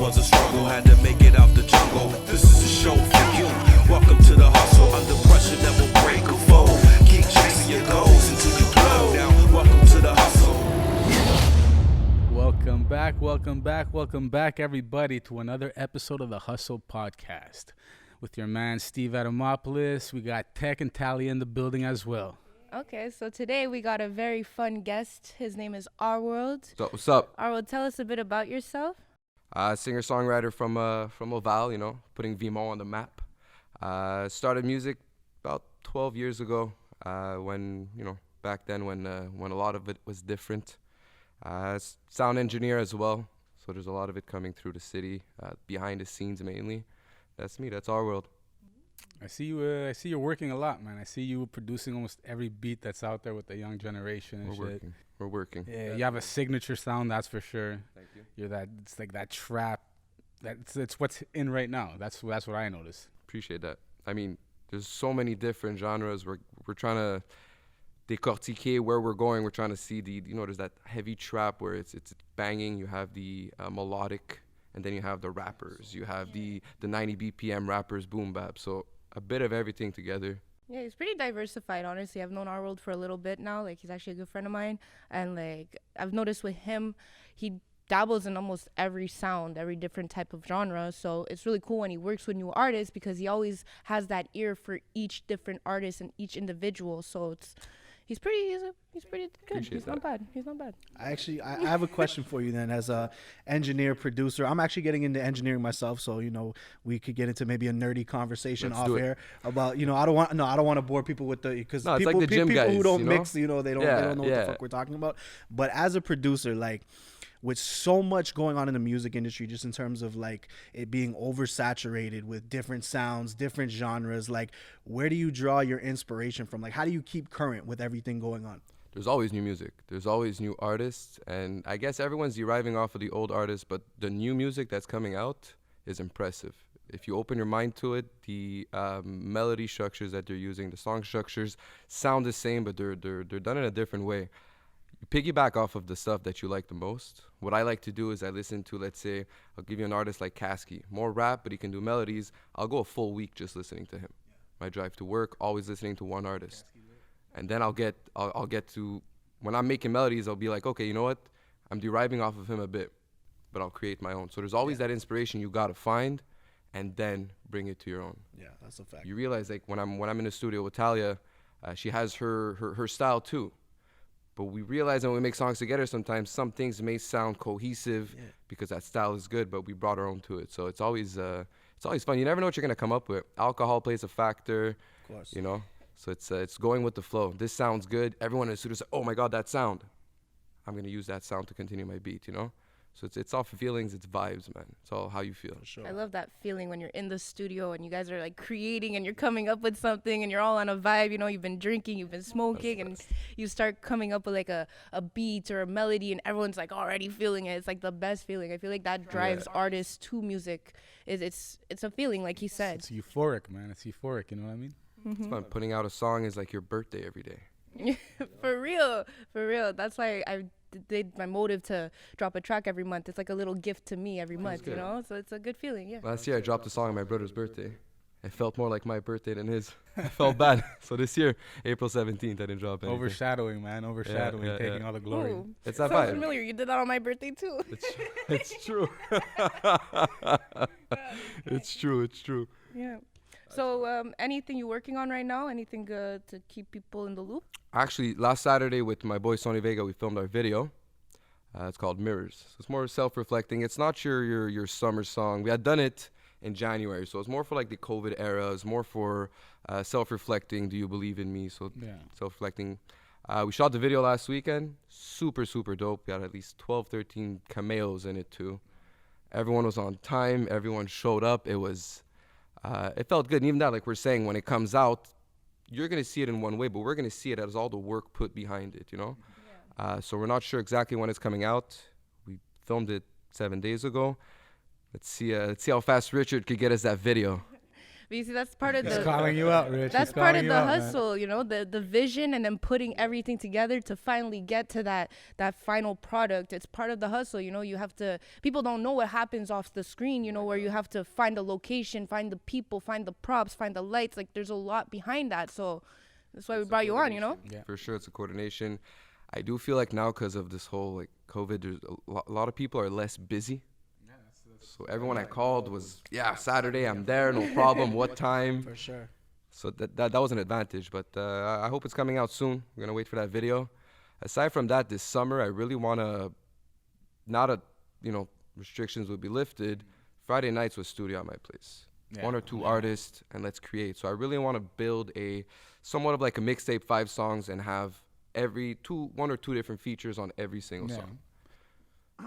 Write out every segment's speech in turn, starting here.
was a struggle, had to make it out the jungle. This is a show for you. Welcome to the hustle, under pressure that will break a foe. Keep chasing your goals until you blow. Now, welcome to the hustle. Welcome back, everybody, to another episode of the Hustle Podcast. With your man, Steve Adamopoulos. We got Tech and Tally in the building as well. Okay, so today we got a very fun guest. His name is Rworld. What's up? Rworld, tell us a bit about yourself. Singer-songwriter from Laval, putting Vimont on the map. Started music about 12 years ago, back then when a lot of it was different. Sound engineer as well, so there's a lot of it coming through the city, behind the scenes mainly. That's me, that's Rworld. I see you're working a lot, man. I see you producing almost every beat that's out there with the young generation and We're working. Yeah, you have a signature sound, that's for sure. Thank you. It's like that trap. It's what's in right now. That's what I notice. Appreciate that. I mean, there's so many different genres. We're trying to décortiquer where we're going. We're trying to see there's that heavy trap where it's banging. You have the melodic, and then you have the rappers. You have the 90 BPM rappers, boom bap. So a bit of everything together. Yeah, he's pretty diversified, honestly. I've known Rworld for a little bit now. Like, he's actually a good friend of mine. And, like, I've noticed with him, he dabbles in almost every sound, every different type of genre. So it's really cool when he works with new artists because he always has that ear for each different artist and each individual. So he's pretty good. He's not bad. I have a question for you then. As a engineer, producer, I'm actually getting into engineering myself, so we could get into maybe a nerdy conversation off air about I don't want to bore people with because it's people, like the gym people guys, who don't mix, they don't know what the Yeah. fuck we're talking about. But as a producer, like, with so much going on in the music industry, just in terms of like it being oversaturated with different sounds, different genres, like, where do you draw your inspiration from? Like, how do you keep current with everything going on? There's always new music. There's always new artists. And I guess everyone's deriving off of the old artists, but the new music that's coming out is impressive. If you open your mind to it, the melody structures that they're using, the song structures sound the same, but they're done in a different way. You piggyback off of the stuff that you like the most. What I like to do is I listen to, let's say, I'll give you an artist like Kasky, more rap, but he can do melodies. I'll go a full week just listening to him. My drive to work, always listening to one artist. And then I'll get to, when I'm making melodies, I'll be like, okay, you know what? I'm deriving off of him a bit, but I'll create my own. So there's always that inspiration you gotta find and then bring it to your own. Yeah, that's a fact. You realize, like, when I'm in the studio with Talia, she has her style too. But we realize when we make songs together, sometimes some things may sound cohesive because that style is good, but we brought our own to it. So it's always fun. You never know what you're gonna come up with. Alcohol plays a factor, Of course. So it's going with the flow. This sounds good. Everyone in the studio says, "Oh my God, that sound." I'm gonna use that sound to continue my beat. So it's all feelings, it's vibes, man. It's all how you feel. Sure. I love that feeling when you're in the studio and you guys are like creating and you're coming up with something and you're all on a vibe. You've been drinking, you've been smoking, and you start coming up with like a beat or a melody and everyone's like already feeling it. It's like the best feeling. I feel like that drives artists to music. It's a feeling, like he said. It's euphoric, man. It's euphoric. You know what I mean? It's fun. Putting out a song is like your birthday every day. For real. That's why I did my motive to drop a track every month. It's like a little gift to me every month, good. So it's a good feeling. Yeah. Last year I dropped a song on my brother's birthday. It felt more like my birthday than his. I felt bad. So this year, April 17th, I didn't drop anything. Overshadowing, taking all the glory. Ooh, It's that sounds vibe. familiar. You did that on my birthday too. It's true. It's true. Yeah. So anything you working on right now? Anything to keep people in the loop? Actually, last Saturday with my boy Sonny Vega, we filmed our video. It's called Mirrors. So it's more self-reflecting. It's not your summer song. We had done it in January, so it's more for like the COVID era. It's more for self-reflecting. Do you believe in me? So self-reflecting. We shot the video last weekend. Super dope. We had at least 12, 13 cameos in it too. Everyone was on time. Everyone showed up. It felt good. And even that, like we're saying, when it comes out, you're going to see it in one way, but we're going to see it as all the work put behind it, So we're not sure exactly when it's coming out. We filmed it 7 days ago. Let's see how fast Richard could get us that video. you see, that's part of He's the calling you out, Rich. that's He's part calling of you the out, man. hustle, you know, the vision, and then putting everything together to finally get to that final product. It's part of the hustle, you know. You have to, people don't know what happens off the screen, you know, where you have to find the location, find the people, find the props, find the lights. Like, there's a lot behind that. So that's why we brought you on, you know. Yeah. For sure, it's a coordination. I do feel like now, because of this whole like COVID, there's a lot of people are less busy. So everyone I called was, yeah, Saturday, I'm there, no problem. What time? For sure. So that was an advantage. But I hope it's coming out soon. We're gonna wait for that video. Aside from that, this summer I really wanna, now that restrictions will be lifted, Friday nights with studio at my place. Yeah. 1 or 2 artists, and let's create. So I really want to build a somewhat of like a mixtape, 5 songs, and have 1 or 2 different features on every single song.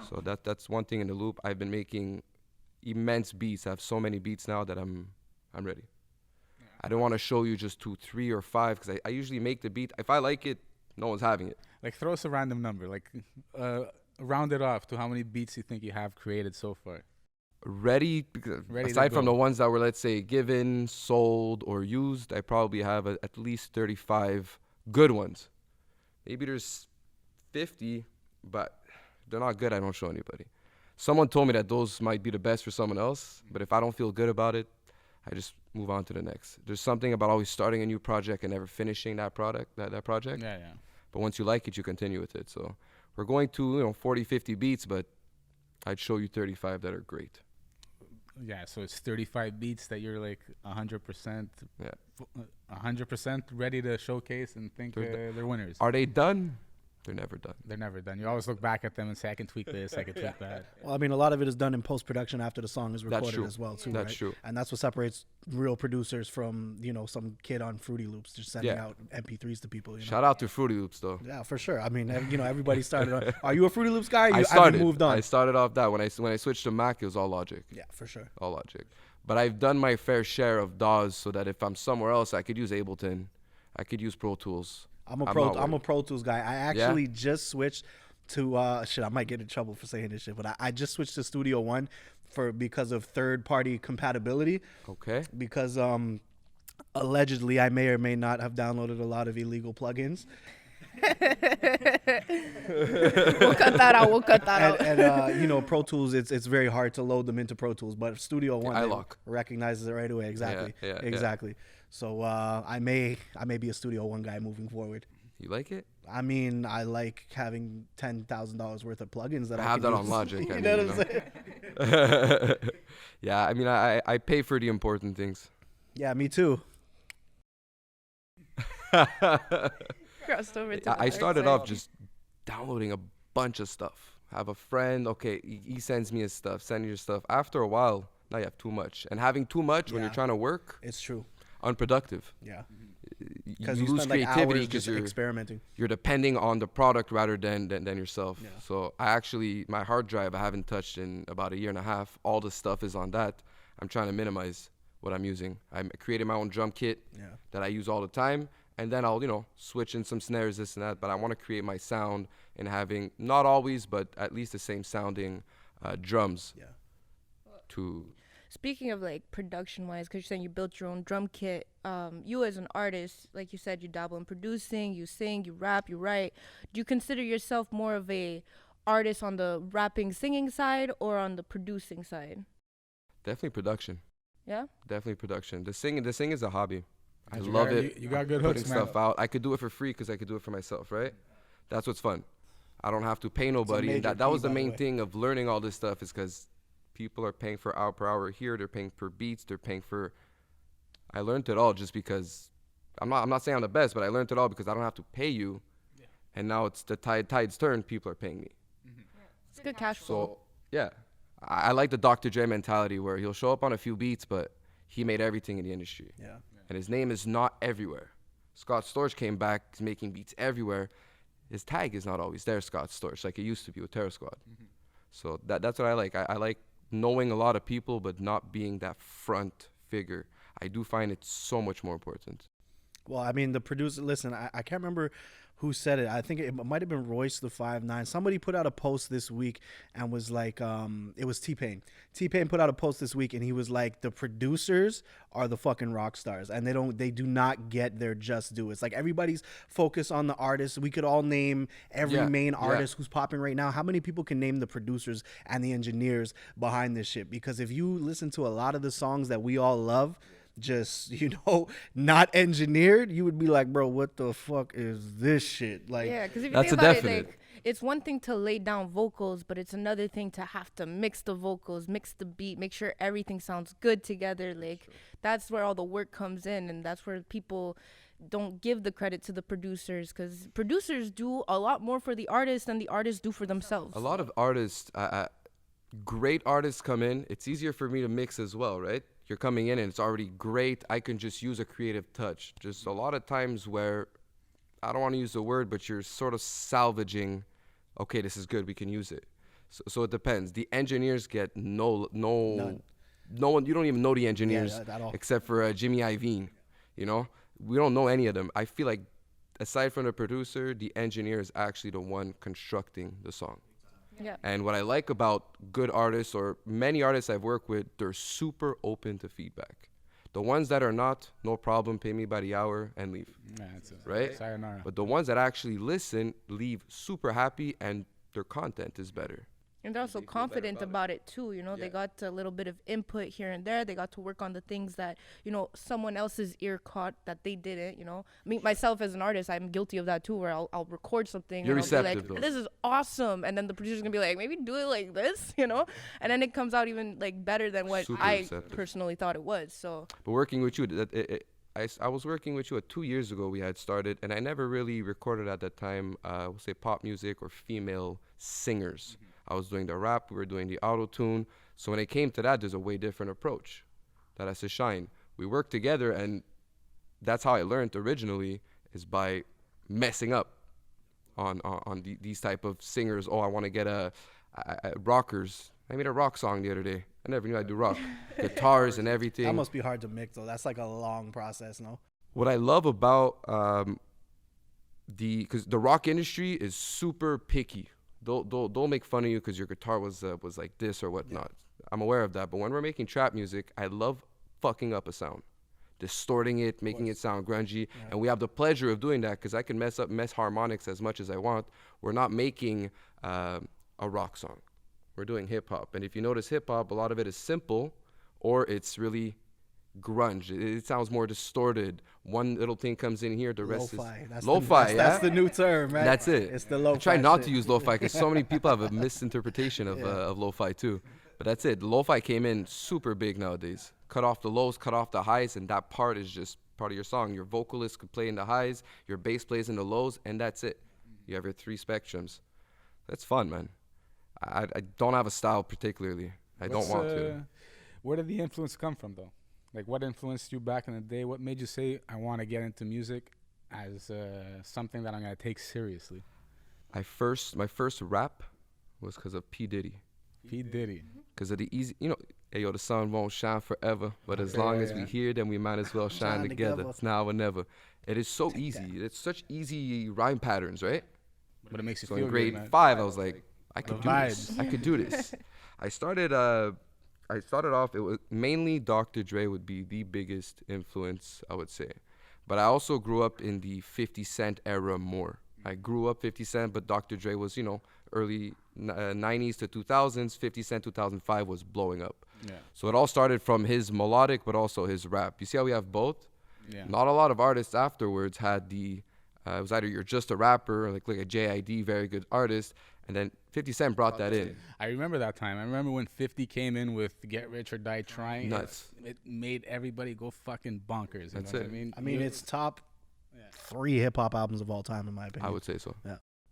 So that's one thing in the loop. I've been making immense beats. I have so many beats now that I'm ready. I don't want to show you just 2, 3, or 5, because I usually make the beat. If I like it, no one's having it. Like, throw us a random number. Like, round it off to how many beats you think you have created so far. Ready, because Ready to aside from go. the ones that were, let's say, given, sold, or used, I probably have at least 35 good ones. Maybe there's 50, but they're not good. I don't show anybody. Someone told me that those might be the best for someone else, but if I don't feel good about it, I just move on to the next. There's something about always starting a new project and never finishing that project. Yeah. But once you like it, you continue with it. So we're going to 40, 50 beats, but I'd show you 35 that are great. Yeah, so it's 35 beats that you're like 100%, Yeah. 100% ready to showcase and think they're winners. Are they done? They're never done. They're never done. You always look back at them and say, I can tweak this, I can tweak that. Well, I mean, a lot of it is done in post-production after the song is That's recorded true. as well, too, That's right? true. And that's what separates real producers from, some kid on Fruity Loops just sending Yeah. out MP3s to people, Shout out to Fruity Loops, though. Yeah, for sure. I mean, everybody started on. Are you a Fruity Loops guy? I Have you moved on? I started off that. When I switched to Mac, it was all Logic. Yeah, for sure. All Logic. But I've done my fair share of DAWs so that if I'm somewhere else, I could use Ableton. I could use Pro Tools. I'm a not Pro Tools guy. I actually just switched to I might get in trouble for saying this shit, but I just switched to Studio One because of third-party compatibility. Okay. Because allegedly I may or may not have downloaded a lot of illegal plugins. We'll cut that out. And Pro Tools, it's very hard to load them into Pro Tools, but Studio One iLock recognizes it right away. Exactly. Yeah. Exactly. So I may be a Studio One guy moving forward. You like it? I mean, I like having $10,000 worth of plugins that I have can that use. on Logic. You know what I'm saying? Yeah, I mean, I pay for the important things. Yeah, me too. Crossed over to I the started dark off side. just downloading a bunch of stuff. Have a friend, okay, he sends me his stuff, send your stuff. After a while, now you have too much. And having too much when Yeah. you're trying to work, It's true. unproductive. Yeah. You Because you lose spend like creativity hours because just experimenting. you're depending on the product rather than yourself. Yeah. So my hard drive I haven't touched in about a year and a half. All the stuff is on that. I'm trying to minimize what I'm using. I'm creating my own drum kit that I use all the time, and then I'll switch in some snares, this and that. But I want to create my sound and having not always, but at least the same sounding drums. Yeah. Speaking of like production wise, because you're saying you built your own drum kit, you as an artist, like you said, you dabble in producing, you sing, you rap, you write. Do you consider yourself more of a artist on the rapping, singing side, or on the producing side? Definitely production. Yeah. Definitely production. The singing is a hobby. I You love got- it. You got good Putting hooks, man. stuff out. I could do it for free because I could do it for myself, right? That's what's fun. I don't have to pay nobody. And major that was key, the by the main way. thing of learning all this stuff is because people are paying for hour per hour here. They're paying per beats. They're paying for. I learned it all just because I'm not saying I'm the best, but I learned it all because I don't have to pay you. Yeah. And now it's the tide's turn. People are paying me. It's good cash flow. So yeah, I like the Dr. Dre mentality where he'll show up on a few beats, but he made everything in the industry. Yeah. And his name is not everywhere. Scott Storch came back, he's making beats everywhere. His tag is not always there, Scott Storch, like it used to be with Terror Squad. So that's what I like. I like knowing a lot of people, but not being that front figure. I do find it so much more important. Well, I mean, the producer, listen, I can't remember who said it. I think it might have been Royce the 5'9". Somebody put out a post this week and was like, it was T-Pain. T-Pain put out a post this week and he was like, the producers are the fucking rock stars and they do not get their just due. It's like everybody's focused on the artist. We could all name every main artist who's popping right now. How many people can name the producers and the engineers behind this shit? Because if you listen to a lot of the songs that we all love, just, you know, not engineered, you would be like, bro, what the fuck is this shit? Like, yeah, because if you that's think a about definite. it, like, it's one thing to lay down vocals, but it's another thing to have to mix the vocals, mix the beat, make sure everything sounds good together. Like, that's where all the work comes in, and that's where people don't give the credit to the producers, because producers do a lot more for the artist than the artists do for themselves. A lot of artists, great artists come in. It's easier for me to mix as well, right? You're coming in and it's already great. I can just use a creative touch. Just a lot of times where, I don't want to use the word, but you're sort of salvaging, okay, this is good, we can use it. So it depends. The engineers get no one. You don't even know the engineers at all. except for Jimmy Iovine. You know, we don't know any of them. I feel like aside from the producer, the engineer is actually the one constructing the song. Yeah. And what I like about good artists or many artists I've worked with, they're super open to feedback. The ones that are not, no problem, pay me by the hour and leave. Yeah, that's it. Right? Sayonara. But the ones that actually listen, leave super happy and their content is better. And they're also confident about it too, you know. They got a little bit of input here and there. They got to work on the things that, you know, someone else's ear caught that they didn't, you know. Me, myself as an artist, I'm guilty of that too, where I'll record something You're and I'll be receptive, like, though. this is awesome. And then the producer's going to be like, maybe do it like this, you know. And then it comes out even like better than what Super I receptive. personally thought it was. So But working with you, I was working with you 2 years ago. We had started, and I never really recorded at that time, we'll say pop music or female singers. I was doing the rap, we were doing the auto tune. So when it came to that, there's a way different approach that has to shine. We worked together, and that's how I learned originally, is by messing up on these type of singers. Oh, I want to get rockers. I made a rock song the other day. I never knew I'd do rock. Guitars and everything. that must be hard to mix though. That's like a long process, no? What I love about because the rock industry is super picky. They'll make fun of you because your guitar was like this or whatnot. I'm aware of that. But when we're making trap music, I love fucking up a sound, distorting it, making it sound grungy. And we have the pleasure of doing that because I can mess harmonics as much as I want. We're not making a rock song. We're doing hip hop. And if you notice hip hop, a lot of it is simple or it's really grunge. It sounds more distorted. One little thing comes in here, the rest Lo-fi. is lo-fi. That's the new term, right? That's it. It's the lo-fi. I try not shit. to use lo-fi because so many people have a misinterpretation of lo-fi too. But that's it. Lo-fi came in super big nowadays. Cut off the lows, cut off the highs, and that part is just part of your song. Your vocalist could play in the highs, your bass plays in the lows, and that's it. You have your 3 spectrums. That's fun, man. I don't have a style particularly. I don't want to. Where did the influence come from, though? Like, what influenced you back in the day? What made you say, I want to get into music as something that I'm going to take seriously? My first rap was because of P. Diddy. P. Diddy. Because of the easy, hey, yo, the sun won't shine forever, but as long as we here, then we might as well shine together. It's now or never. It is so easy. It's such easy rhyme patterns, right? But it makes you So feel in grade good, man. 5, I was like, I could do vibes. this. I could do this. I started off, it was mainly Dr. Dre would be the biggest influence, I would say. But I also grew up in the 50 Cent era more. I grew up 50 Cent, but Dr. Dre was, early 90s to 2000s. 50 Cent 2005 was blowing up. Yeah. So it all started from his melodic, but also his rap. You see how we have both? Yeah. Not a lot of artists afterwards had it was either you're just a rapper, or like a JID, very good artist, and then 50 Cent brought that in. I remember that time. I remember when 50 came in with Get Rich or Die Trying. Nuts. It made everybody go fucking bonkers. That's know what it. I mean, It's top 3 hip hop albums of all time, in my opinion. I would say so.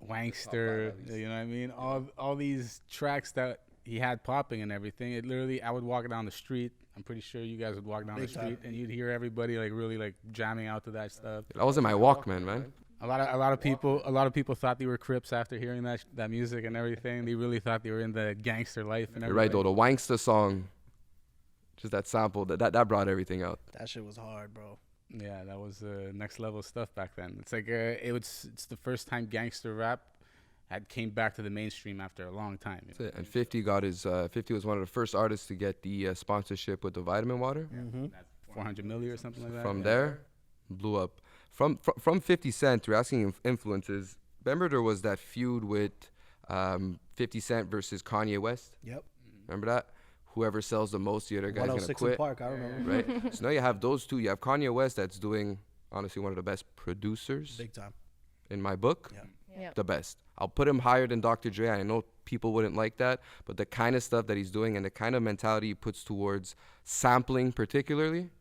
Wankster, you know what I mean? All these tracks that he had popping and everything. It literally, I would walk down the street. I'm pretty sure you guys would walk down the street and you'd hear everybody like really like jamming out to that stuff. I was in my Walkman, man. A lot of people thought they were Crips after hearing that music and everything. They really thought they were in the gangster life and everything. You're right, though. The Wankster song, just that sample, that brought everything out. That shit was hard, bro. Yeah, that was next level stuff back then. It's like it's the first time gangster rap had came back to the mainstream after a long time. That's it. And 50 got his 50 was one of the first artists to get the sponsorship with the vitamin water. Mm-hmm. 400 milli or something like that. From there, blew up. From 50 Cent, you're asking influences. Remember there was that feud with 50 Cent versus Kanye West? Yep. Remember that? Whoever sells the most, the other guy's gonna 106 quit. in Park, I remember. Right? So now you have those two. You have Kanye West that's doing, honestly, one of the best producers Big time. in my book. Yeah. Yeah. The best. I'll put him higher than Dr. Dre. I know people wouldn't like that, but the kind of stuff that he's doing and the kind of mentality he puts towards sampling particularly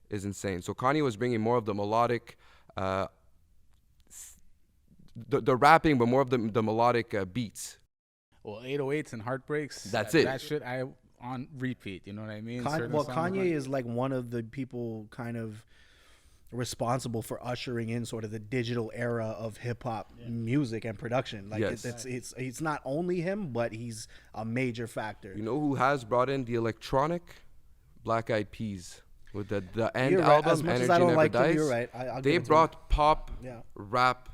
is insane. So Kanye was bringing more of the melodic, the rapping, but more of the melodic beats. Well, 808s and heartbreaks. That's it. That shit I on repeat. You know what I mean? Kanye is like one of the people kind of responsible for ushering in sort of the digital era of hip hop music and production. Like Yes. it's not only him, but he's a major factor. You know who has brought in the electronic? Black Eyed Peas. With the End You're right. album, As much Energy as I don't Never like them, Dies. you're right. I'll They give it to brought pop, Yeah. rap,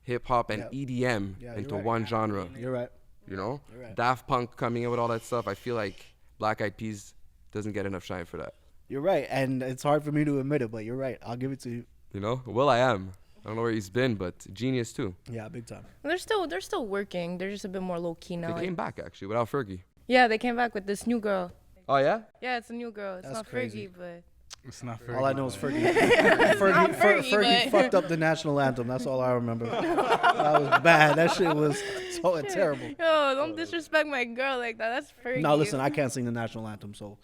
hip hop, and Yeah. EDM Yeah, you're into right. one genre. him. You're right. You know, You're right. Daft Punk coming in with all that stuff. I feel like Black Eyed Peas doesn't get enough shine for that. You're right. And it's hard for me to admit it, but you're right. I'll give it to you. You know, Will I Am. I don't know where he's been, but genius too. Yeah, big time. They're still working. They're just a bit more low key now. They came back actually without Fergie. Yeah, they came back with this new girl. Oh yeah. Yeah, it's a new girl. It's That's not crazy. Fergie, but It's not All I know is Fergie. Fergie, Fergie but- fucked up the national anthem. That's all I remember. That was bad. That shit was so terrible. yo, don't disrespect my girl like that. That's Fergie. No, listen, I can't sing the national anthem, so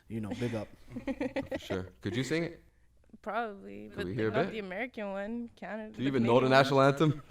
big up. For sure. Could you sing it? Probably, but we hear a not bit? the American one. Canada. Do you even know the national anthem?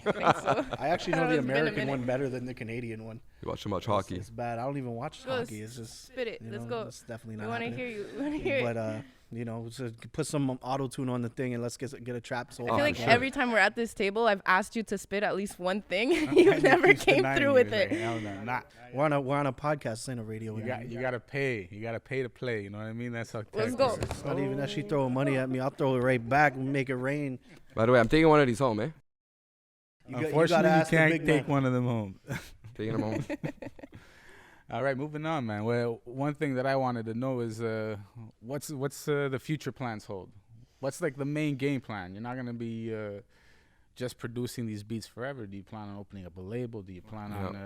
I think so. I actually I know don't the know, it's been a American minute. one better than the Canadian one. You watch too much hockey. It's bad. I don't even watch Go, hockey. It's just Spit it. Let's go. It's definitely We not. want to happening. hear you. We want to hear it. But so put some auto tune on the thing and let's get a trap soul. I feel like sure. every time we're at this table, I've asked you to spit at least one thing. You never Keeps came denying through me. with He's like, it. hell no, not. we're on a podcast, it's ain't a radio. You gotta pay. You gotta pay to play. You know what I mean? That's how. Let's tech go. works. It's not even that she throwing money at me. I'll throw it right back and make it rain. By the way, I'm taking one of these home, eh? Unfortunately, you can't take one of them home. Taking them home. All right, moving on, man. Well, one thing that I wanted to know is what's the future plans hold? What's like the main game plan? You're not gonna be just producing these beats forever. Do you plan on opening up a label? Do you plan on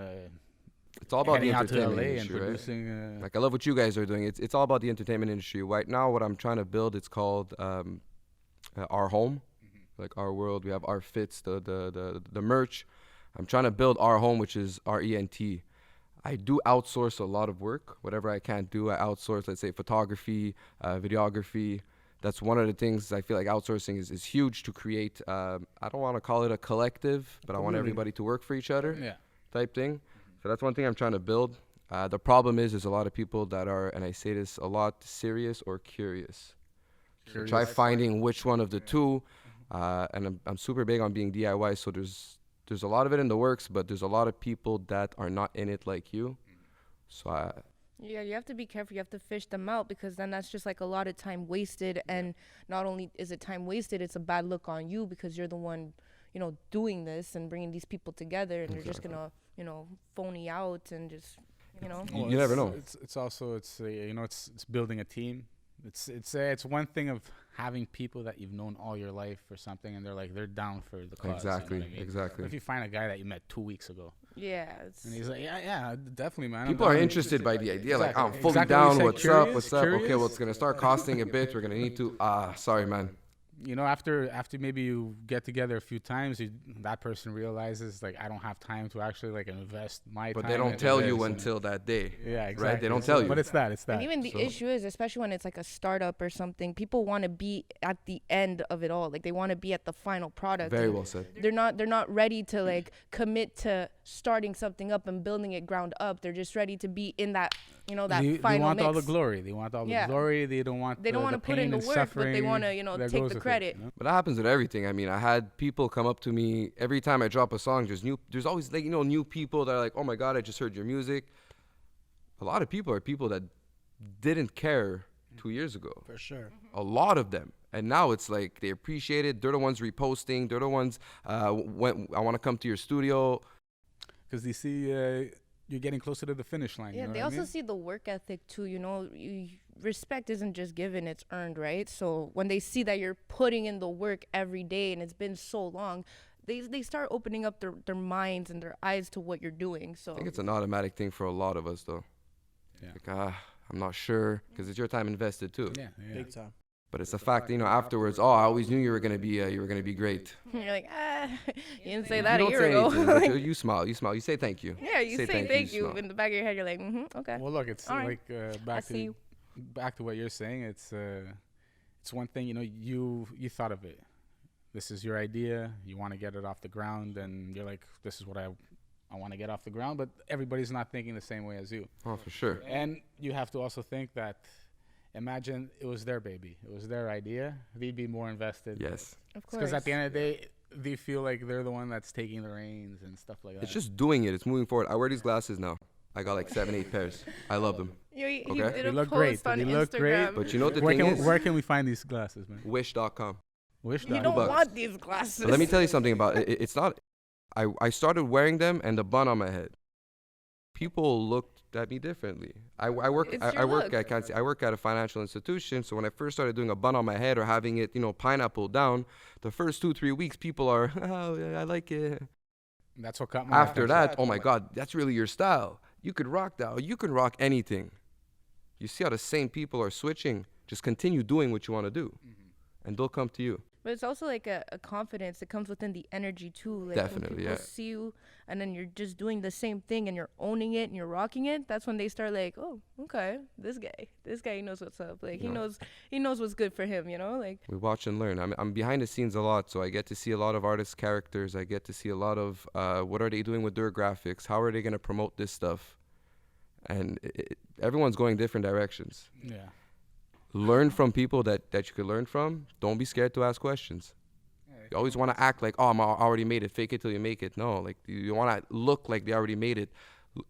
It's all about the heading out to entertainment LA and industry, right? producing? Like I love what you guys are doing. It's all about the entertainment industry. Right now, what I'm trying to build, it's called Our Home, like Our World. We have Our Fits, the merch. I'm trying to build Our Home, which is RENT. I do outsource a lot of work. Whatever I can't do, I outsource. Let's say photography, videography. That's one of the things I feel like outsourcing is huge to create. I don't want to call it a collective, but I want everybody to work for each other. Yeah. Type thing. So that's one thing I'm trying to build. The problem is there's a lot of people that are, and I say this a lot, serious or curious. So try finding which one of the two. And I'm super big on being DIY. So there's a lot of it in the works, but there's a lot of people that are not in it like you. So Yeah, you have to be careful. You have to fish them out because then that's just like a lot of time wasted. And not only is it time wasted, it's a bad look on you because you're the one, doing this and bringing these people together, and they're just gonna, phony out and just, You never know. It's also it's building a team. It's one thing of having people that you've known all your life or something, and they're down for the cause. Exactly, You know what I mean? exactly. If you find a guy that you met 2 weeks ago, yeah. and he's like, yeah, definitely, man. I'm People are down. interested by the idea. Like, I'm fully Exactly what you down. said, What's curious, up? Okay, curious. well, it's gonna start costing a bit. We're gonna need to. Sorry, man. After maybe you get together a few times, that person realizes like I don't have time to actually like invest my But time. they don't into tell you this, and- until that day. Yeah, exactly. Right? They don't tell you. But it's that. And even the issue is, especially when it's like a startup or something, people want to be at the end of it all. Like they want to be at the final product. Very and well said. They're not ready to like commit to starting something up and building it ground up. They're just ready to be in that, that they final want mix. all the glory. They want all the Yeah. glory. They don't want. They don't want to put in the work, but they want to, take the credit. But that happens with everything. I mean, I had people come up to me every time I drop a song. There's always like new people that are like, oh my god, I just heard your music. A lot of people are people that didn't care 2 years ago. For sure. A lot of them. And now it's like they appreciate it. They're the ones reposting. They're the ones when I want to come to your studio. Because they see you're getting closer to the finish line. Yeah, you know they what I also mean? see the work ethic too. You know, respect isn't just given; it's earned, right? So when they see that you're putting in the work every day and it's been so long, they start opening up their minds and their eyes to what you're doing. So I think it's an automatic thing for a lot of us, though. Yeah. Like, I'm not sure, because it's your time invested too. Yeah, yeah. Big time. But it's the fact, afterwards. Oh, I always knew you were gonna be great. you're like, you didn't say that a you year don't say ago. anything, but you smile. You smile. You say thank you. Yeah, you say thank you. smile. In the back of your head, you're like, okay. Well, look, it's All right. like I see you. back to what you're saying. It's one thing, you thought of it. This is your idea. You want to get it off the ground, and you're like, this is what I want to get off the ground. But everybody's not thinking the same way as you. Oh, for sure. And you have to also think that, imagine it was their baby. It was their idea. They'd be more invested. Yes. Of course. Because at the end of the day, they feel like they're the one that's taking the reins and stuff like that. It's just doing it. It's moving forward. I wear these glasses now. I got like 7, 8 pairs. I love them. He Okay. did They a look post great. on They look great. Instagram. But you know what the where thing can is? where can we find these glasses, man? Wish.com. Wish. You don't $2. want these glasses. Let me tell you something about it. It's not. I started wearing them and the bun on my head. People looked at me differently. I work. It's I your work. look. I can't say. I work at a financial institution. So when I first started doing a bun on my head or having it, pineapple down, the first 2-3 weeks, people are, oh, yeah, I like it. That's what caught my After attention. that, oh my God, that's really your style. You could rock that. You can rock anything. You see how the same people are switching. Just continue doing what you want to do, and they'll come to you. But it's also like a confidence that comes within the energy too. Like Definitely, when people yeah. see you and then you're just doing the same thing and you're owning it and you're rocking it, that's when they start like, oh, okay, this guy he knows what's up. Like he knows what's good for him, like. We watch and learn. I'm behind the scenes a lot, so I get to see a lot of artists' characters. I get to see a lot of what are they doing with their graphics? How are they going to promote this stuff? And everyone's going different directions. Yeah. Learn from people that you could learn from. Don't be scared to ask questions. You always want to act like, oh, I already made it. Fake it till you make it. No, like you want to look like they already made it.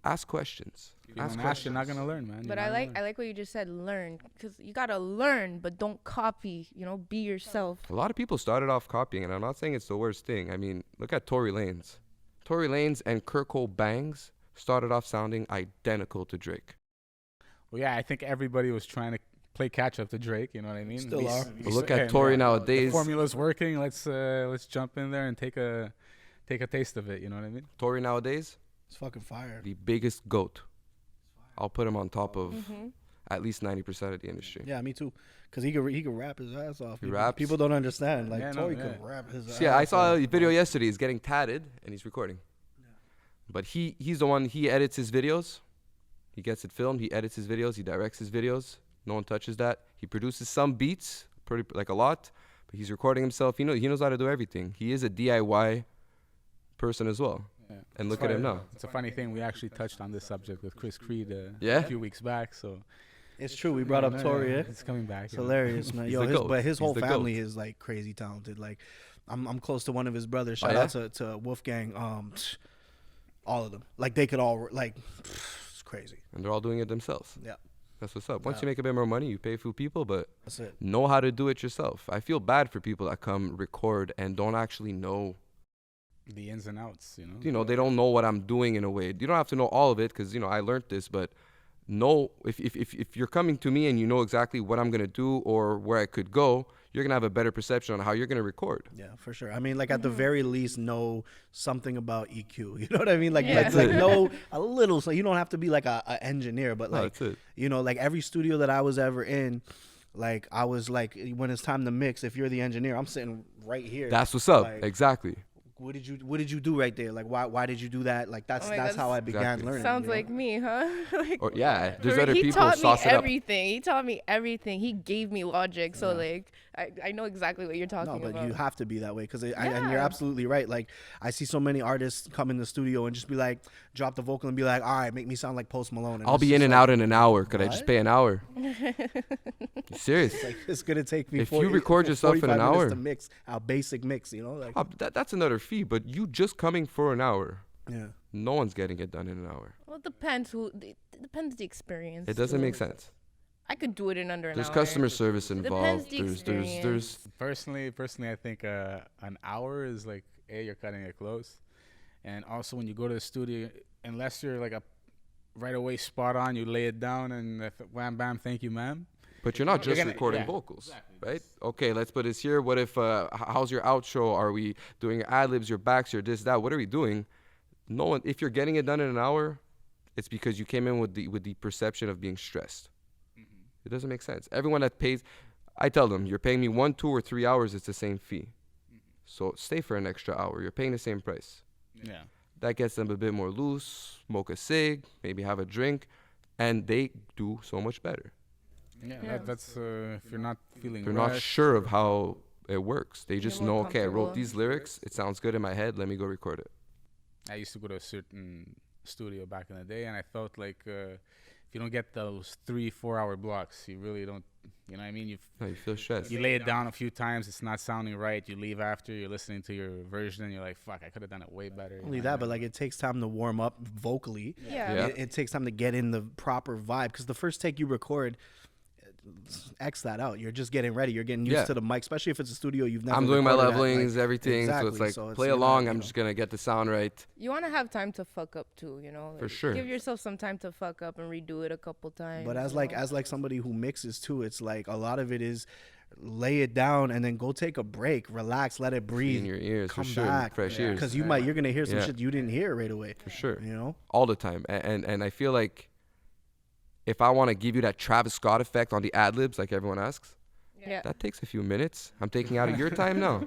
Ask questions. If you don't ask, you're not gonna learn, man. But I like what you just said, learn, because you gotta learn, but don't copy. Be yourself. A lot of people started off copying, and I'm not saying it's the worst thing. I mean, look at Tory Lanez. Tory Lanez and Kurt Cobain's started off sounding identical to Drake. Well, yeah, I think everybody was trying to play catch up to Drake. You know what I mean? Still are. But look at Tory nowadays. The formula's working. Let's jump in there and take a taste of it. You know what I mean? Tory nowadays, It's fucking fire. the biggest GOAT. I'll put him on top of at least 90% of the industry. Yeah, me too. Cause he could rap his ass off. He raps. People don't understand. Like Yeah, no, Tory yeah. could rap his ass. So yeah, I saw off. a video yesterday. He's getting tatted and he's recording. But he's the one. He edits his videos. He gets it filmed. He edits his videos. He directs his videos. No one touches that. He produces some beats, like a lot. But he's recording himself. He knows how to do everything. He is a DIY person as well. Yeah. And look at him now. It's a funny thing. We actually touched on this subject with Chris Creed Yeah? a few weeks back. So It's true. We brought up Yeah, Tory. Yeah? It's coming back. It's hilarious, man. He's Yo, the goat. but his He's whole the family goat. is like crazy talented. Like, I'm close to one of his brothers. Oh, Shout yeah? out to Wolfgang. All of them. Like they could all like. It's crazy. And they're all doing it themselves. Yeah, That's what's up. Once Yeah. you make a bit more money, you pay a few people, but that's it. know how to do it yourself. I feel bad for people that come record and don't actually know. The ins and outs. They don't know what I'm doing in a way. You don't have to know all of it because, I learned this, but know if you're coming to me and you know exactly what I'm going to do or where I could go, you're going to have a better perception on how you're going to record. Yeah, for sure. I mean, like at the very least, know something about EQ. You know what I mean? Like, Yeah. like know a little, so you don't have to be like a engineer, but No, like, that's it. like every studio that I was ever in, like I was like, when it's time to mix, if you're the engineer, I'm sitting right here. That's what's up. Like, Exactly. What did you do right there? Like, why did you do that? Like, that's Oh my that's God, how I began Exactly. learning. Sounds you know? like me, huh? Like, Or yeah, there's for- other he people taught me sauce it up. everything. He taught me everything. He gave me logic. So like, I know exactly what you're talking No, but about. you have to be that way because and you're Yeah. absolutely right. Like I see so many artists come in the studio and just be like, drop the vocal and be like, all right, make me sound like Post Malone. And I'll it's be just in and like, out in an hour. Could I just What? pay an hour? You serious? Like, it's gonna take me. If you record yourself in 45 an minutes hour- to mix a basic mix, like That's another fee, but you just coming for an hour. yeah. No one's getting it done in an hour. Well, it depends it depends the experience. It doesn't too. make sense. I could do it in under an There's hour. customer service Depends involved. the There's Personally, I think an hour is like, you're cutting it close, and also when you go to the studio, unless you're like a right away spot on, you lay it down and wham bam, thank you, ma'am. But you're not just recording vocals, right? Okay, let's put this here. What if, how's your outro? Are we doing your ad-libs, your backs, your this, that? What are we doing? No one, if you're getting it done in an hour, it's because you came in with the perception of being stressed. It doesn't make sense. Everyone that pays, I tell them, you're paying me 1, 2, or 3 hours, it's the same fee. So stay for an extra hour. You're paying the same price. Yeah. That gets them a bit more loose, smoke a cig, maybe have a drink, and they do so much better. Yeah, that's if you're not feeling They're not rushed, sure of how it works. They just more know, okay, I wrote comfortable. these lyrics. It sounds good in my head. Let me go record it. I used to go to a certain studio back in the day, and I felt like if you don't get those 3-4 hour blocks, you really don't. You know what I mean? No, you feel stressed. You lay it down a few times, it's not sounding right. You leave after, you're listening to your version, and you're like, "Fuck, I could have done it way better." Only that, but like it takes time to warm up vocally. Yeah. Yeah. It takes time to get in the proper vibe because the first take you record, X that out. You're just getting ready. You're getting used Yeah. to the mic, especially if it's a studio you've never. I'm doing my recorded at, levelings, like, everything. exactly. So it's So like, it's, play you're not, along. you I'm know. just going to get the sound right. You want to have time to fuck up too, you know. For Like, sure. Give yourself some time to fuck up and redo it a couple times. But as you like know? as like somebody who mixes too, it's like a lot of it is lay it down and then go take a break, relax, let it breathe, In your ears, come for sure. back, Fresh ears. because you're gonna hear some Yeah. shit you didn't hear right away. For sure. You know, All the time. And I feel like if I want to give you that Travis Scott effect on the ad-libs, like everyone asks, yeah. that takes a few minutes. I'm taking out of your time now.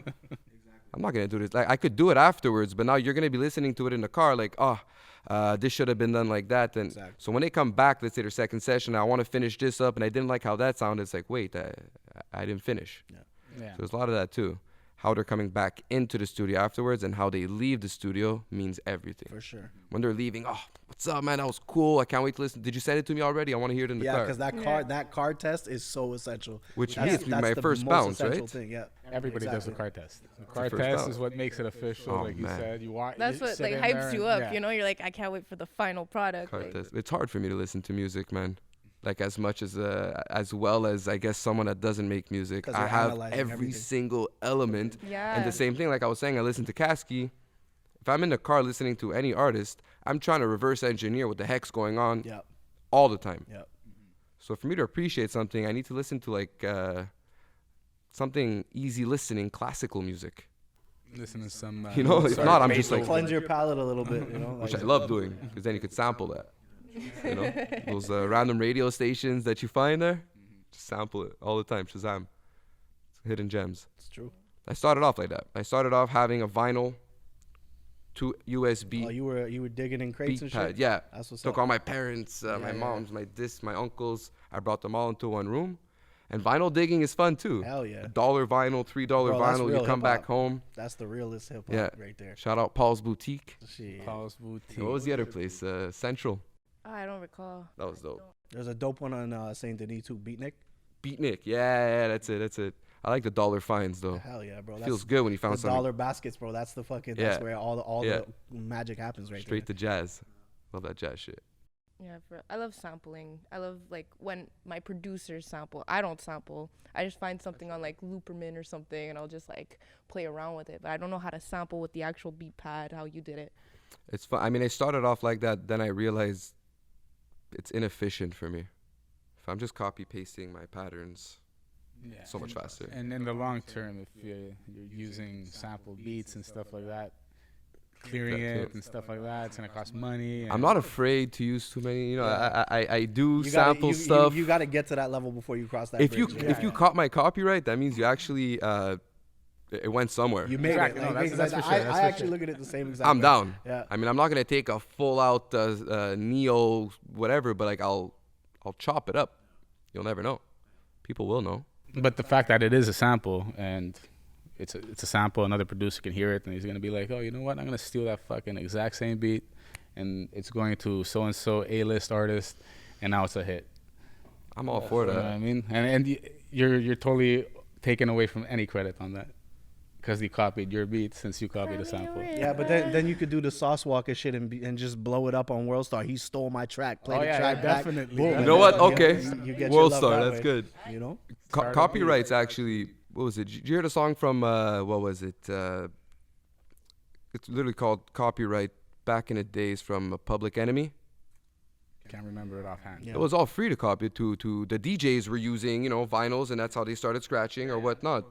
I'm not going to do this. Like, I could do it afterwards, but now you're going to be listening to it in the car like, this should have been done like that. And Exactly. so when they come back, let's say their second session, I want to finish this up, and I didn't like how that sounded. It's like, wait, I didn't finish. Yeah. So there's a lot of that too. How they're coming back into the studio afterwards and how they leave the studio means everything. for sure. When they're leaving, what's up, man? That was cool. I can't wait to listen. Did you send it to me already? I want to hear it in the Yeah, car. because that card test is so essential. Which That's- means my that's the first most bounce, essential right? Thing. Yeah. Everybody does the Exactly. car test. The car first test bounce. is what makes it official, Oh, like you man. said. That's what like hypes you up, you know. You're like, I can't wait for the final product. Car Like, test. It's hard for me to listen to music, man. Like as much as well as I guess someone that doesn't make music. 'Cause I you're have analyzing every everything. single element. yeah. And the same thing, like I was saying, I listen to Kasky. If I'm in the car listening to any artist, I'm trying to reverse engineer what the heck's going on Yeah. all the time. Yeah. So for me to appreciate something, I need to listen to like something easy listening, classical music. Listen to some. You know, if not, I'm just like, Cleanse your palate a little bit. You know, which I like, love doing, because then you could sample that. You know, those random radio stations that you find there, just sample it all the time. Shazam, it's hidden gems. it's true. I started off like that. I started off having a vinyl, 2 USB Oh, you were digging in crates beat and shit. pad. Yeah, That's what's took up. all my parents, my yeah, moms, my uncles. I brought them all into one room. And vinyl digging is fun too. Hell yeah. $1 vinyl, $3 Bro, that's vinyl. You real come back hip-hop. home. That's the realest hip hop Yeah. right there. Shout out Paul's Boutique. Shit. Paul's Boutique. And what was the other place? Central. I don't recall. That was dope. There's a dope one on Saint Denis too. Beatnik. Beatnik. Yeah, that's it. I like the dollar fines though. Hell yeah, bro. Feels good when you found the something dollar baskets, bro. That's the fucking. Yeah. That's where all Yeah. the magic happens right straight there. to jazz. Love that jazz shit. Yeah, I love sampling. I love like when my producers sample. I don't sample. I just find something on like Looperman or something, and I'll just like play around with it. But I don't know how to sample with the actual beat pad. How you did it? It's fun. I mean, I started off like that. Then I realized it's inefficient for me. If I'm just copy pasting my patterns, Yeah. so much faster. And in the long term, if you're using sampled beats and stuff like that, clearing That too. it and stuff like that, it's gonna cost money. I'm not afraid to use too many. You know, Yeah. I do You gotta- sample you- stuff. You got to get to that level before you cross that if bridge. you if you caught my copyright, that means you actually it went somewhere. You made Exactly. it. No, Like, that's for sure. I That's for actually sure. look at it the same exact I'm way. down. Yeah. I mean, I'm not gonna take a full out neo whatever, but like I'll chop it up. You'll never know. People will know. But the fact that it is a sample and it's a sample, another producer can hear it and he's gonna be like, oh, you know what? I'm gonna steal that fucking exact same beat, and it's going to so and so A-list artist, and now it's a hit. I'm all for You know what I that. mean? And you're totally taken away from any credit on that. because he copied your beat since you copied a sample. Yeah, but then you could do the Sauce Walker shit and just blow it up on World Star. He stole my track. Play the track back. definitely. Boom. You know what? Okay. You get your World love Star, that that's way, good. You know? Copyrights actually, what was it? Did you hear the song from, what was it? It's literally called Copyright back in the days from Public Enemy. Can't remember it offhand. Yeah. It was all free to copy. To the DJs were using, vinyls, and that's how they started scratching or whatnot.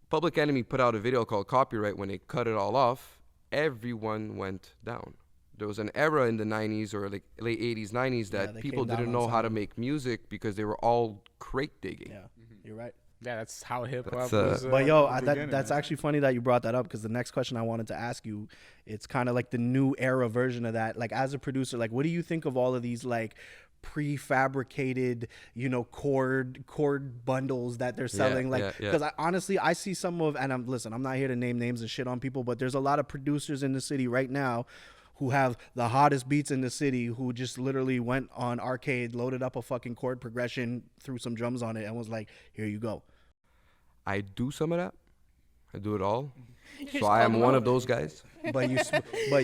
Public Enemy put out a video called Copyright. When they cut it all off, everyone went down. There was an era in the 90s or like late 80s, 90s that they people came down didn't on know how to sound. make music because they were all crate digging. Yeah, you're right. Yeah, that's how hip hop That's, was. But yo, at the beginning, that's man. actually funny that you brought that up because the next question I wanted to ask you, it's kind of like the new era version of that. Like as a producer, like what do you think of all of these like prefabricated, chord bundles that they're selling? Like because honestly, I see some of, and I'm not here to name names and shit on people, but there's a lot of producers in the city right now who have the hottest beats in the city who just literally went on arcade, loaded up a fucking chord progression, threw some drums on it, and was like, here you go. I do some of that. I do it all. Just So I call am them one out. of those guys. But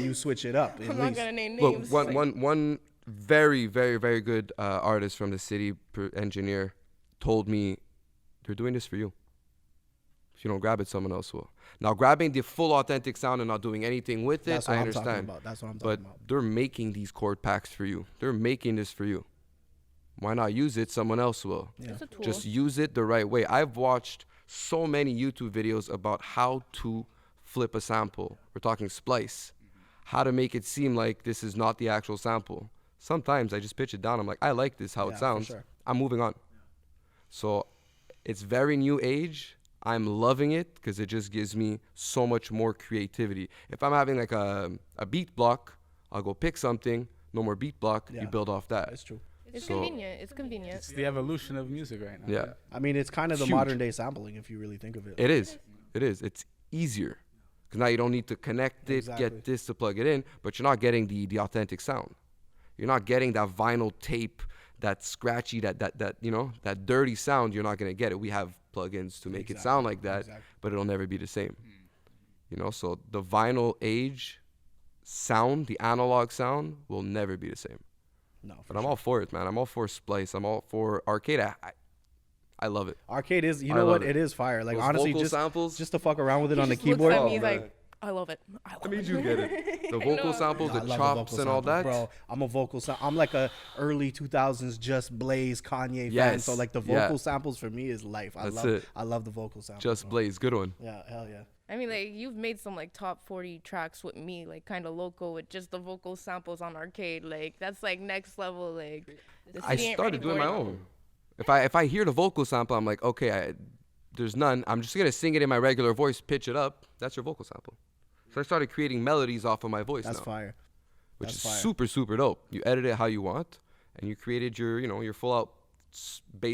you switch it up at I'm not least. gonna name Look, names. one very, very, very good artist from the city, engineer, told me, they're doing this for you. If you don't grab it, someone else will. Now, grabbing the full authentic sound and not doing anything with it, That's what I I'm understand. talking about. That's what I'm But talking about. they're making these chord packs for you. They're making this for you. Why not use it? Someone else will. Yeah. It's a tool. Just use it the right way. I've watched so many YouTube videos about how to flip a sample. We're talking splice. How to make it seem like this is not the actual sample. Sometimes I just pitch it down. I'm like, I like this, how Yeah, it for sounds. sure. I'm moving on. So it's very new age. I'm loving it because it just gives me so much more creativity. If I'm having like a beat block, I'll go pick something, no more beat block, Yeah. you build off that. That's true. It's So- convenient. It's convenient. It's the evolution of music right now. Yeah, I mean, it's kind of the Huge. modern day sampling if you really think of it. it is. It is. It's easier because now you don't need to connect it, Exactly. get this to plug it in, but you're not getting the authentic sound. You're not getting that vinyl tape, that scratchy, that dirty sound. You're not gonna get it. We have plugins to make it sound like that, Exactly. but it'll never be the same. So the vinyl age sound, the analog sound, will never be the same. No, for But I'm sure. all for it, man. I'm all for splice. I'm all for arcade. I love it. Arcade is, you I know love what? it. It is fire. Like Those honestly, vocal just samples. just to fuck around with it on the He just keyboard. looks at me, Oh, he's man. like, I love it. I love I mean, it. you get it. The I vocal know. samples, I the love chops vocal and all samples, that. bro. I'm a vocal sample. I'm like a early 2000s Just Blaze Kanye fan. Yes, So like the yeah. vocal samples for me is life. That's it. I love the vocal samples. Just bro. Blaze, good one. Yeah, hell yeah. I mean, like, you've made some, like, top 40 tracks with me, like, kind of local with just the vocal samples on arcade. Like, that's, like, next level, like, the I city ain't started ready doing for my it. own. If I hear the vocal sample, I'm like, okay, there's none. I'm just gonna sing it in my regular voice, pitch it up. That's your vocal sample. So I started creating melodies off of my voice That's now, fire. which That's is fire. super, super dope. You edit it how you want, and you created your full out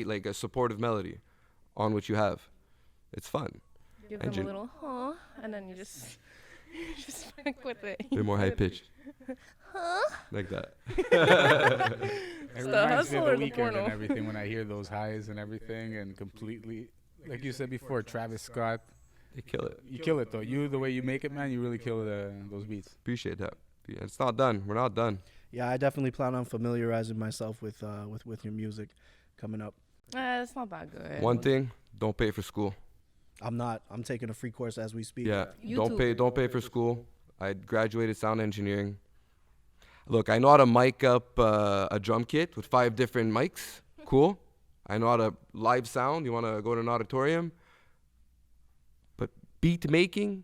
like a supportive melody on what you have. It's fun. Give them a Engine. little, huh, and then you just fuck with it. A bit more high pitched. Like that. It the reminds me hustle of or the the weekend porno? and everything when I hear those highs and everything and completely, like you said before, Travis Scott. They kill it. You kill it though. The way you make it, man, you really kill those beats. Appreciate that. Yeah, it's not done. We're not done. Yeah, I definitely plan on familiarizing myself with your music coming up. It's not that good. One thing, don't pay for school. I'm not. I'm taking a free course as we speak. Yeah, YouTube. don't pay for school. I graduated sound engineering. Look, I know how to mic up a drum kit with 5 different mics. Cool. I know how to live sound. You want to go to an auditorium? But beat making,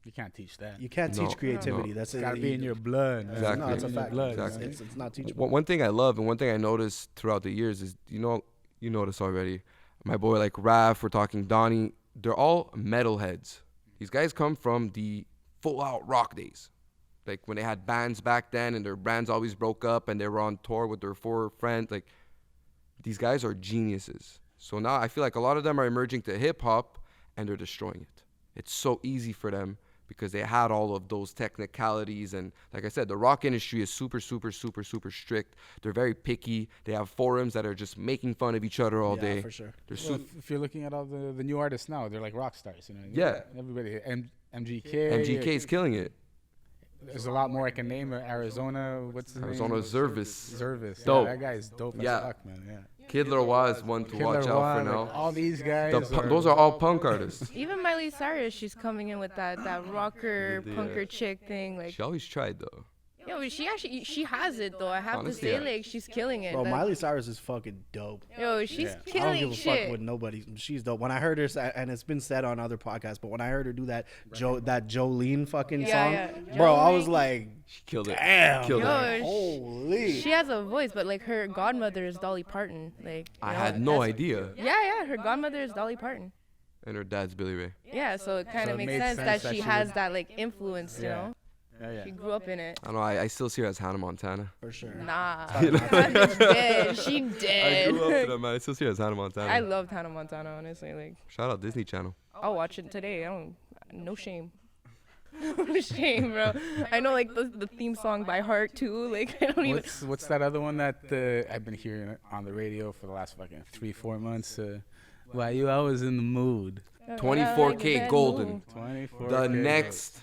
You can't teach that. You can't No, teach creativity. no. That's It's gotta be in your blood. man. Exactly. No, it's a in your fact. blood. Exactly. It's not teachable. one thing I love and one thing I noticed throughout the years is, you know this already. My boy like Raph, we're talking Donnie, they're all metalheads. These guys come from the full out rock days. Like when they had bands back then and their bands always broke up and they were on tour with their 4 friends. Like these guys are geniuses. So now I feel like a lot of them are emerging to hip hop and they're destroying it. It's so easy for them because they had all of those technicalities. And like I said, the rock industry is super, super, super, super strict. They're very picky. They have forums that are just making fun of each other all day. For sure. They're Well, if you're looking at all the new artists now, they're like rock stars. You know. Yeah. Everybody. MGK. MGK's killing it. There's a lot more I can name. Arizona. What's his Arizona name? Zervis. Zervis. Dope. Yeah, that guy's dope Yeah. as fuck, man. Yeah. Kid Leroy is one to watch out for now. All these guys. Those are all punk artists. Even Miley Cyrus, she's coming in with that rocker punker chick thing. Like, She always tried though. yo, she has it though. I have Honestly, to say, yeah. like, she's killing it. Bro, Like, Miley Cyrus is fucking dope. yo, she's Yeah. I don't killing give a shit. fuck with nobody. She's dope. When I heard her, and it's been said on other podcasts, but when I heard her do that Jolene fucking Yeah, song, yeah. bro, I was Jolene. like, She killed it. damn, Killed it. Yo, holy. she has a voice, but like her godmother is Dolly Parton. Like, you I know, had no that's- idea. Yeah, her godmother is Dolly Parton. And her dad's Billy Ray. Yeah, so it kind So of it makes made sense sense that that she she has would- that like influence, you Yeah. know. Yeah. She grew up in it. I don't know. I still see her as Hannah Montana. For sure. Nah, that bitch dead. She I dead. grew up to that, man. I still see her as Hannah Montana. I loved Hannah Montana, honestly. Like, Shout out Disney Channel. I'll watch it today. No shame. No shame, bro. I know like the theme song by heart too. Like, I don't even. What's that other one that I've been hearing on the radio for the last fucking 3-4 months? Why you always in the mood? 24K Golden. 24. The next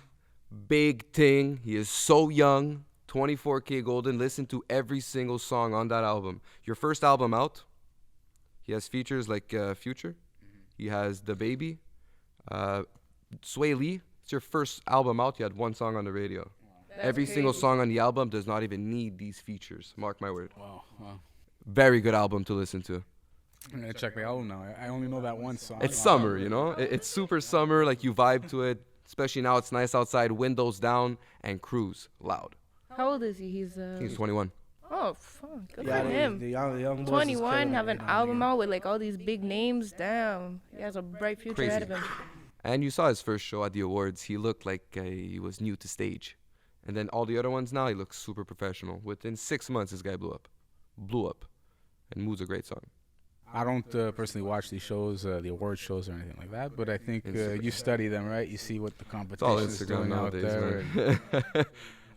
big thing. He is so young. 24K Golden. Listen to every single song on that album. Your first album out. He has features like Future. He has The Baby. Sway Lee. It's your first album out. You had one song on the radio. Every single song on the album does not even need these features. Mark my word. Wow. Very good album to listen to. I'm gonna check the album now. I only know that one song. It's summer, you know? It's super summer. Like, you vibe to it. Especially now it's nice outside. Windows down and cruise loud. How old is he? He's 21. Oh, fuck. Good Yeah, for him. the young boys is 21, killing have it an right now, album man. out with like all these big names. Damn, he has a bright future ahead of Crazy. him. And you saw his first show at the awards. He looked like he was new to stage. And then all the other ones now, he looks super professional. Within 6 months, this guy blew up. And Mood's a great song. I don't personally watch these shows, the award shows or anything like that, but I think you study them, right? You see what the It's all competition is Instagram doing out nowadays, there. man.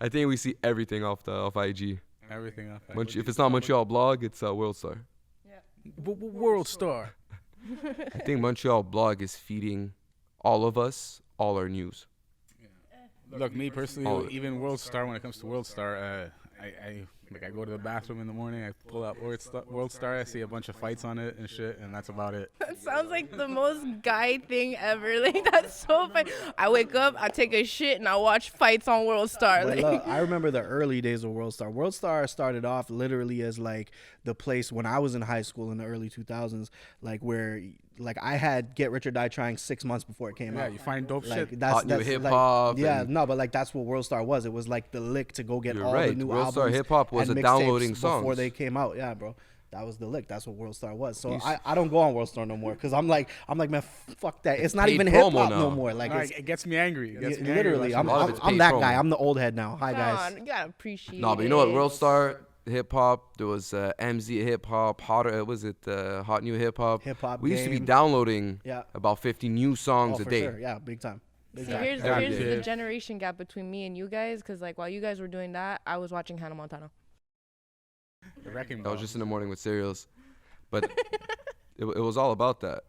I think we see everything off IG. And everything else. If it's not Montreal Blog, it's World Star. World Star. I think Montreal Blog is feeding all of us all our news. Look, me personally, Oh. even World Star, when it comes to World Star, I go to the bathroom in the morning, I pull out World Star, I see a bunch of fights on it and shit, and that's about it. That sounds like the most guy thing ever. Like, that's so funny. I wake up, I take a shit, and I watch fights on World Star. But Like, look, I remember the early days of World Star. World Star started off literally as like the place when I was in high school in the early 2000s, like where like I had Get Rich or Die Trying 6 months before it came Yeah, out. you find dope Like shit. that's Hot new like- hip-hop yeah, and- no, but like that's what World Star was. It was like the lick to go get You're all the right. new World albums. Star hip-hop was and a mixtapes downloading before songs. they came out. Yeah, bro. That was the lick. That's what World Star was. So You s- I don't go on World Star no more because I'm like man, fuck that. It's not paid even hip promo hop now. no more. Like No, it's it gets me angry. It gets me literally. angry. A lot of I'm it's I'm paid that promo. guy. I'm the old head now. Hi come guys. on, you gotta appreciate No, but you know what? it. World Star hip hop. There was MZ hip hop. Hot new hip hop. Hip hop We used to be game. downloading Yeah. about 50 new songs Oh, a for day. sure. Yeah, big time. Big See, time. here's Every the day. generation gap between me and you guys, because like while you guys were doing that, I was watching Hannah Montana. The Wrecking I Ball. was just in the morning with cereals, but it was all about that.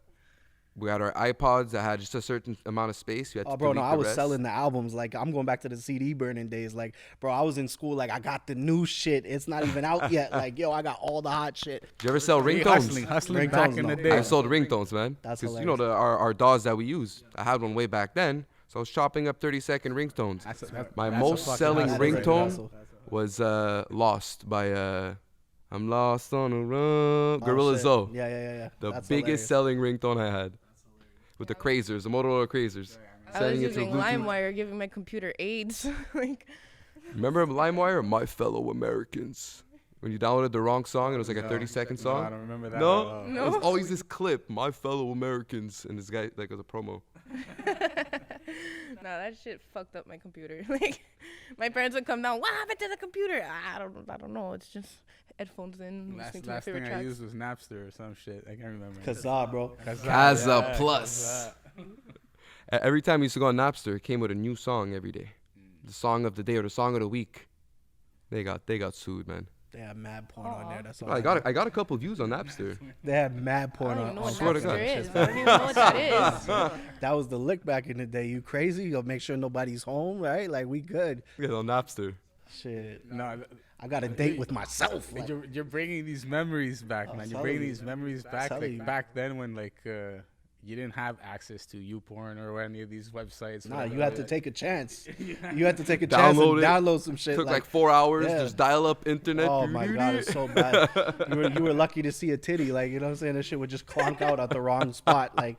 We had our iPods that had just a certain amount of space. You had Oh, to bro, no, delete I the was rest. selling the albums. Like, I'm going back to the CD burning days. Like, bro, I was in school. Like, I got the new shit. It's not even out yet. Like, yo, I got all the hot shit. Did you ever sell Hey, ringtones? hustling back Ringtones, in the no. day. I sold ringtones, man. That's Because you know hilarious. our DAWs that we use. I had one way back then, so I was chopping up 30-second ringtones. My that's a most fucking selling hustle right ringtone hustle. was "Lost" by I'm Lost on a Run. Gorilla Oh, shit. Zoe. Yeah. The That's biggest hilarious. selling ringtone I had. With the Crazers, the Motorola Crazers. I was Setting it to using Bluetooth. LimeWire, giving my computer AIDS. Like, Remember LimeWire? My Fellow Americans. When you downloaded the wrong song, it was like a No. 30-second No, song. I don't remember that. No? at all. No. It was always this clip, My Fellow Americans, and this guy, like, as a promo. nah, that shit fucked up my computer. Like, my parents would come down. What happened to the computer? I don't know. It's just headphones in, listening to my Last favorite thing I tracks. used was Napster or some shit. I can't remember. Kazaa, bro. Kazaa yeah, Plus. Kazaa. Every time we used to go on Napster, it came with a new song every day. The song of the day or the song of the week. They got sued, man. They had mad porn on there. That's all. I got a couple views on Napster. They had mad I porn don't on. even know on what swear to Napster. God. Napster is. I don't even know what that is. That was the lick back in the day. You crazy? You'll make sure nobody's home, right? Like we good. Yeah, on Napster. Shit. No, I got a date with myself. Like, you're bringing these memories back, man. You're telling bringing you. these memories back, telling like you. back then when like you didn't have access to YouPorn or any of these websites. nah, whatever. you had to take a chance. You had to take a chance and Download it. download some shit. Took like 4 hours, yeah. just dial-up internet. Oh my god, it's so bad. You were lucky to see a titty, like you know what I'm saying. That shit would just clonk out at the wrong spot, like.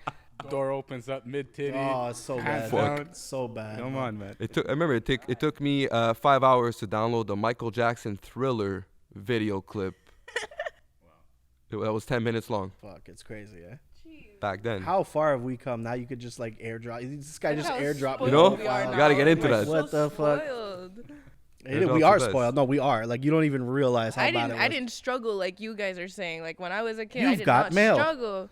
Door opens up mid titty. Oh, it's so bad. down. So bad. Come on, man. I remember it took me 5 hours to download the Michael Jackson Thriller video clip. That was 10 minutes long Fuck, it's crazy, yeah. back then. How far have we come? Now you could just like airdrop. This guy just How airdropped. spoiled You know? we are You now. gotta get into that. What the fuck? Spoiled. We are spoiled. No, we are. Like you don't even realize how I bad didn't. it was. I didn't struggle like you guys are saying. Like when I was a kid, You've I did got not mail. struggle.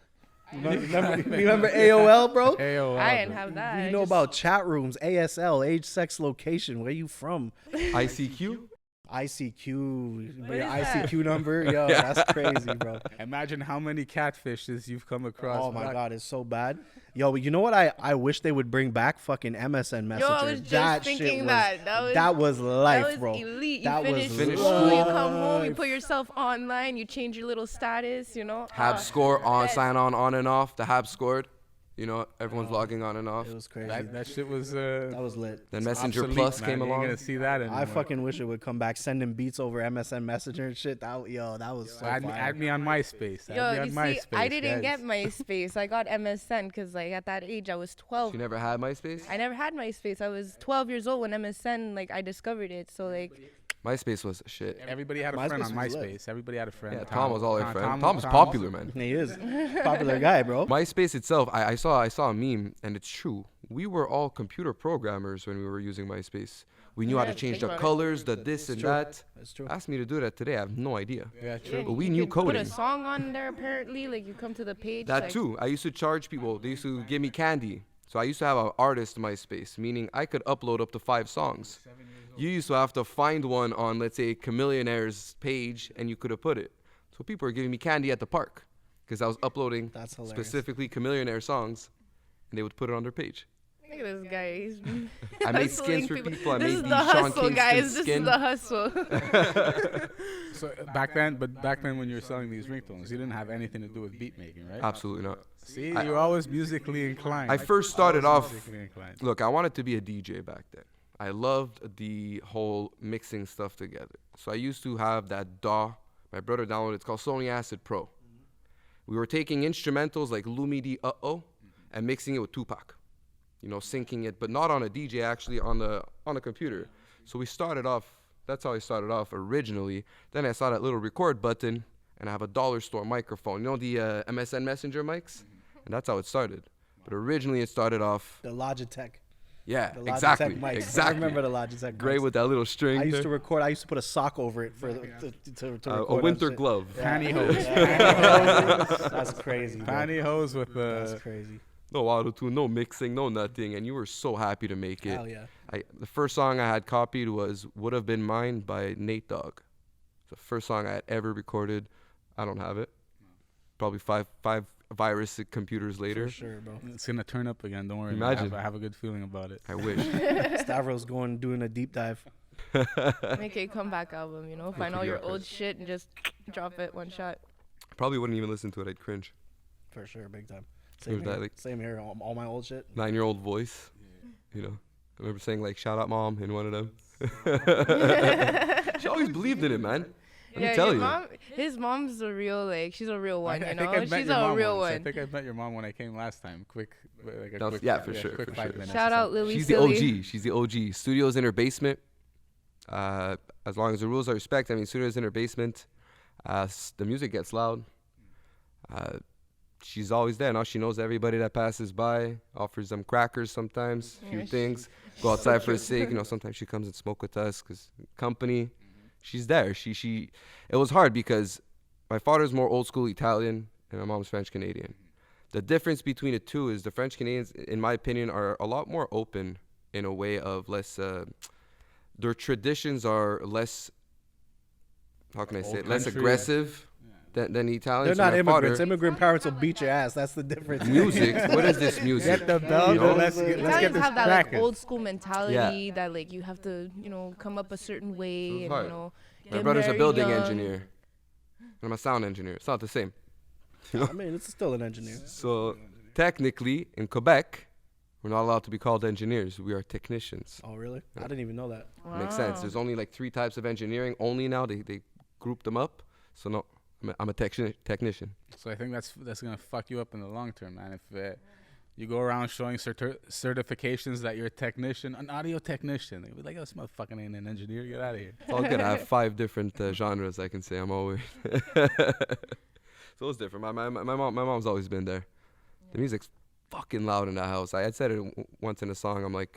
Remember AOL, bro? AOL, I didn't bro. have that. You I know just- about chat rooms, ASL, age, sex, location. Where you from? ICQ? ICQ, What your is that? ICQ number. Yo, that's crazy, bro. Imagine how many catfishes you've come across. Oh my back- god, it's so bad. Yo, but you know what? I wish they would bring back fucking MSN Messenger. Yo, I was just that thinking shit was, that was life, that was bro. elite. You That was finish Finish school, you school. come home, you life. put yourself online, you change your little status, you know. Hab score on, yes. sign on and off. The Hab scored. You know, everyone's logging on and off. It was crazy. That shit was. That was lit. Then Messenger obsolete, Plus man. came You ain't along. gonna see that anymore. I fucking wish it would come back, sending beats over MSN Messenger and shit. That was so add, fire. add me on MySpace. Yo, Add me you on see, MySpace. I didn't guys. get MySpace. I got MSN because, like, at that age, I was 12. You never had MySpace? I never had MySpace. I was 12 years old when MSN, like, I discovered it. So, like, MySpace was shit. Everybody had a friend on MySpace was lit. MySpace. Everybody had a friend. Yeah, Tom was all our friend. Tom was popular, man. He is popular guy, bro. MySpace itself, I saw a meme, and it's true. We were all computer programmers when we were using MySpace. We knew how to Yeah, change think the about it. colors, the this and that. That's true. Ask me to do that today. I have no idea. Yeah, true. yeah, But we you knew could Put coding. a song on there, apparently. Like, you come to the page. That like, too. I used to charge people. They used to give me candy. So I used to have an artist MySpace, meaning I could upload up to 5 songs. You used to have to find one on, let's say, Chameleonaire's page, and you could have put it. So people were giving me candy at the park because I was uploading That's hilarious. specifically Chameleonaire songs, and they would put it on their page. Look at this guy. He's I made hustling skins for people. I This made is the the Sean hustle, Kingston guys. This skin. is the hustle. So back then when you were selling these ringtones, you didn't have anything to do with beat making, right? Absolutely not. See, I- you're always musically inclined. I first started off. musically inclined. Look, I wanted to be a DJ back then. I loved the whole mixing stuff together. So I used to have that DAW. My brother downloaded. It's called Sony Acid Pro. We were taking instrumentals like Lumidi Uh-Oh and mixing it with Tupac. You know, syncing it, but not on a DJ, actually on the computer. So we started off. That's how I started off originally. Then I saw that little record button, and I have a dollar store microphone. You know the MSN Messenger mics, and that's how it started. But originally it started off. The Logitech. Yeah, The Logitech exactly. mics. I Exactly. remember the Logitech Gray mics. with that little string. I used to there. record. I used to put a sock over it for to A record winter that shit. glove. Pantyhose. That's crazy. Bro. Pantyhose with That's crazy. No auto tune, no mixing, no nothing, and you were so happy to make it. Hell yeah. The first song I had copied was "Would Have Been Mine" by Nate Dogg. It's the first song I had ever recorded. I don't have it. Probably five virus computers later. For sure, bro. It's gonna turn up again. Don't worry. Imagine. I have a good feeling about it. I wish. Stavros doing a deep dive. Make a comeback album, you know? Find all your old shit and just drop it one shot. Probably wouldn't even listen to it. I'd cringe. For sure, big time. Who's that, like- Same here. All my old shit. 9-year-old voice. You know. I remember saying like "Shout out, mom" in one of them. She always believed in it, man. Let me tell your you. mom, his mom's a real, like, she's a real one, I you think know? I met She's your a mom real once. I one. think I met your mom when I came last time. Quick, like a That was- quick, yeah, for sure, quick for 5 sure. minutes. Shout or out something. Lily She's the Silly. OG. She's the OG. Studio's in her basement. As long as the rules are respected, I mean, studio's in her basement. The music gets loud. She's always there. Now she knows everybody that passes by. Offers them crackers sometimes, a few Yeah, things. Go outside for a cig. You know, sometimes she comes and smoke with us because company. She's there. She. It was hard because my father's more old school Italian and my mom's French Canadian. The difference between the two is the French Canadians, in my opinion, are a lot more open in a way of less. Their traditions are less. How can I say it? Less aggressive than the Italians. They're not So my immigrants. father- Immigrant parents will beat your ass. That's the difference. Music. What is this music? Get the bell. You know? Let's get Italians this have that like cracking. old school mentality that like you have to, come up a certain way and hard. My get brother's a married building young. engineer, and I'm a sound engineer. It's not the same. I mean, it's still an engineer. So technically, in Quebec, we're not allowed to be called engineers. We are technicians. Oh, really? I didn't even know that. Makes sense. There's only like 3 types of engineering only now. They group them up. So no, I'm a technician. So I think that's gonna fuck you up in the long term, man. If you go around showing certifications that you're a technician, an audio technician, they'll be like, "Oh, this motherfucking ain't an engineer. Get out of here." It's all good. I have 5 different genres I can say. I'm always. So it's different. My mom's always been there. The music's fucking loud in that house. I had said it once in a song. I'm like,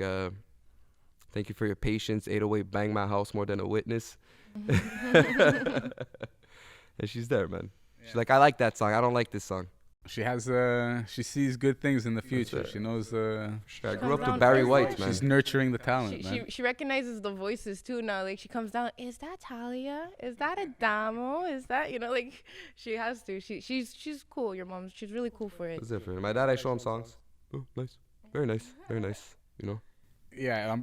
thank you for your patience. 808 bang my house more than a witness. And she's there, man. She's like, I like that song. I don't like this song. She has she sees good things in the future. it. She knows I grew up to around Barry first, White, like, man. she's nurturing the talent, man. She recognizes the voices too now. Like she comes down, is that Talia? Is that Adamo? Is that like she has to. She's cool. Your mom, she's really cool for it. It's different. My dad, I show him songs. Oh, nice. Very nice. Very nice. You know? Yeah,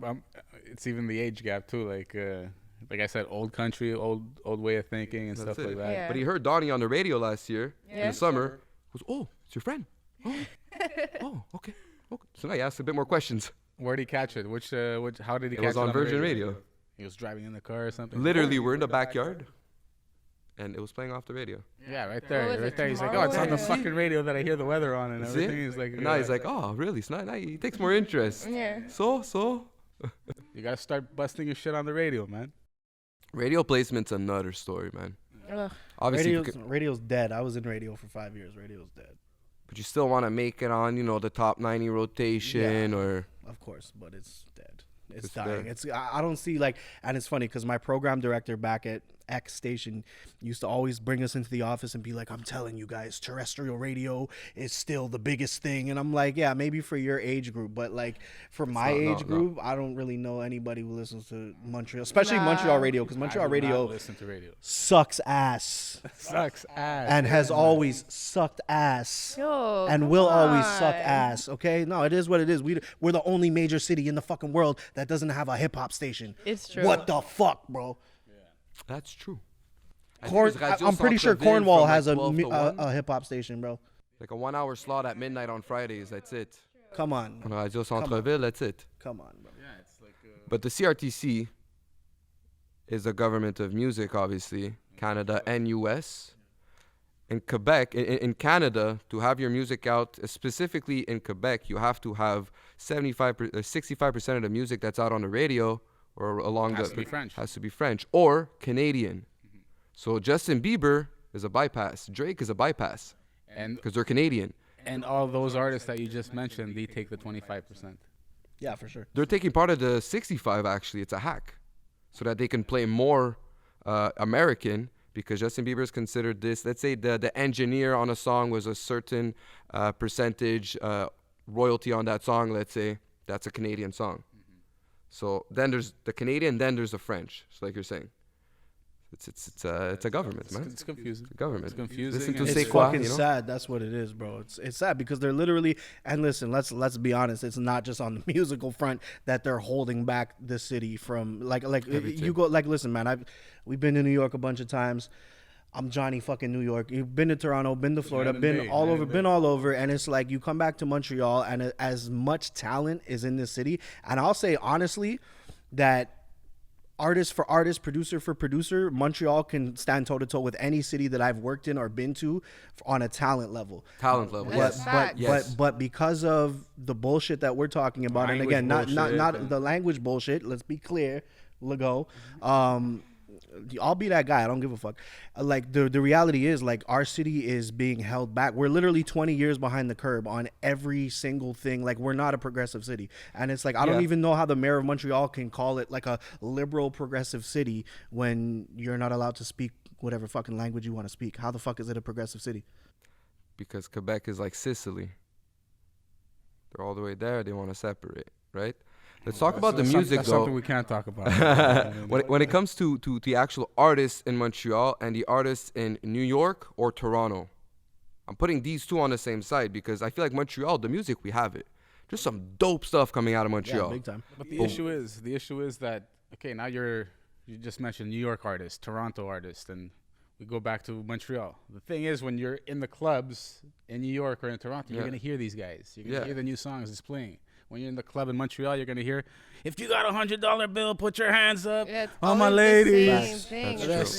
it's even the age gap too. Like I said, old country, old way of thinking and That's stuff it. like that. Yeah. But he heard Donnie on the radio last year in Yeah. the summer. He goes, oh, it's your friend. Oh, oh, okay. So now he asked a bit more questions. Where'd he catch it? How did he It catch was it on the Virgin Radio. He was driving in the car or something. Literally, we're in the backyard, and it was playing off the radio. Yeah, right was there, it, right there. He's like, oh, it's on the tomorrow? fucking radio that I hear the weather on and See? everything. He's like, And now he's like, oh, really? It's not. Now he takes more interest. Yeah. So. you gotta start busting your shit on the radio, man. Radio placement's another story, man. Ugh. Obviously, Radio's dead. I was in radio for 5 years. Radio's dead. but you still want to make it on, the top 90 rotation or. Of course, but it's dead. It's It's dying. dead. It's I don't see and it's funny because my program director back at X station used to always bring us into the office and be like, I'm telling you guys, terrestrial radio is still the biggest thing. And I'm like, yeah, maybe for your age group, but like for my age group, I don't really know anybody who listens to Montreal, especially Montreal radio, because Montreal I do radio not listen to radio. sucks ass Sucks ass. and has always sucked ass. Yo, And come will always suck on. ass. Okay, no, it is what it is. We're the only major city in the fucking world that doesn't have a hip hop station. It's true. What the fuck, bro? That's true. I think it's Radio I'm pretty sure Centre-Ville Cornwall from, like, has 12 to 1. a hip hop station, bro. Like a 1 hour slot at midnight on Fridays. That's it. Come on, On Radio Centre-Ville, that's it. come on, bro. But the CRTC is the government of music, obviously, Canada and US. In Quebec, in Canada, to have your music out, specifically in Quebec, you have to have 65% of the music that's out on the radio or along Has the to be French. has to be French or Canadian. So Justin Bieber is a bypass. Drake is a bypass And because they're Canadian. all those artists that you just mentioned, they take the 25%. Yeah, for sure. They're taking part of the 65, actually. It's a hack. So that they can play more American, because Justin Bieber is considered this. Let's say the engineer on a song was a certain percentage royalty on that song, let's say. That's a Canadian song. So then there's the Canadian, then there's the French. So like you're saying. It's a government, man. It's confusing. It's a government. It's confusing. Listen to and It's C'est quoi, fucking you know? sad. That's what it is, bro. It's sad because they're literally, and listen, let's be honest. It's not just on the musical front that they're holding back the city from like Everything. you go like listen, man. We've been to New York a bunch of times. I'm Johnny fucking New York. You've been to Toronto, been to Florida, Night and been day, all night over, and been day. all over, and it's like you come back to Montreal, and as much talent is in this city, and I'll say honestly that artist for artist, producer for producer, Montreal can stand toe to toe with any city that I've worked in or been to on a talent level. Talent level, That's yes. facts. Yes. But because of the bullshit that we're talking about, and again, not Language bullshit and- the language bullshit. Let's be clear, Lego. I'll be that guy. I don't give a fuck. Like the reality is, like our city is being held back. We're literally 20 years behind the curb on every single thing. Like we're not a progressive city, and it's like I don't Yeah. even know how the mayor of Montreal can call it like a liberal progressive city when you're not allowed to speak whatever fucking language you want to speak. How the fuck is it a progressive city? because Quebec is like Sicily. They're all the way there. They want to separate, right? Let's talk about the music, that's though. something we can't talk about. When it comes to the actual artists in Montreal and the artists in New York or Toronto, I'm putting these two on the same side because I feel like Montreal, the music, we have it. There's some dope stuff coming out of Montreal. Yeah, big time. But the issue is that, okay, now you just mentioned New York artists, Toronto artists, and we go back to Montreal. The thing is, when you're in the clubs in New York or in Toronto, you're going to hear these guys. You're going to hear the new songs that's playing. When you're in the club in Montreal, you're going to hear, if you got $100 bill, put your hands up. Yeah, All my ladies. That's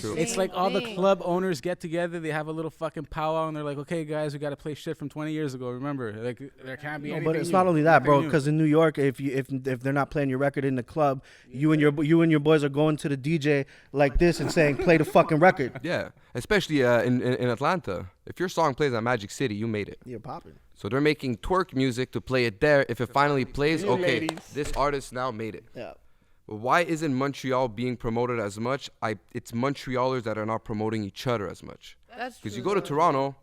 true. It's like all the club owners get together. They have a little fucking powwow, and they're like, okay, guys, we got to play shit from 20 years ago. Remember, like there can't be anything But it's new. not only that, bro. Nothing new. Because in New York, if they're not playing your record in the club, you and your boys are going to the DJ like this and saying, "Play the fucking record." Yeah, especially in Atlanta. If your song plays at Magic City, you made it. You're popping. So they're making twerk music to play it there. If it finally plays, New okay, ladies. this artist now made it. Yeah. But why isn't Montreal being promoted as much? It's Montrealers that are not promoting each other as much. That's Because you true, go to though. Toronto,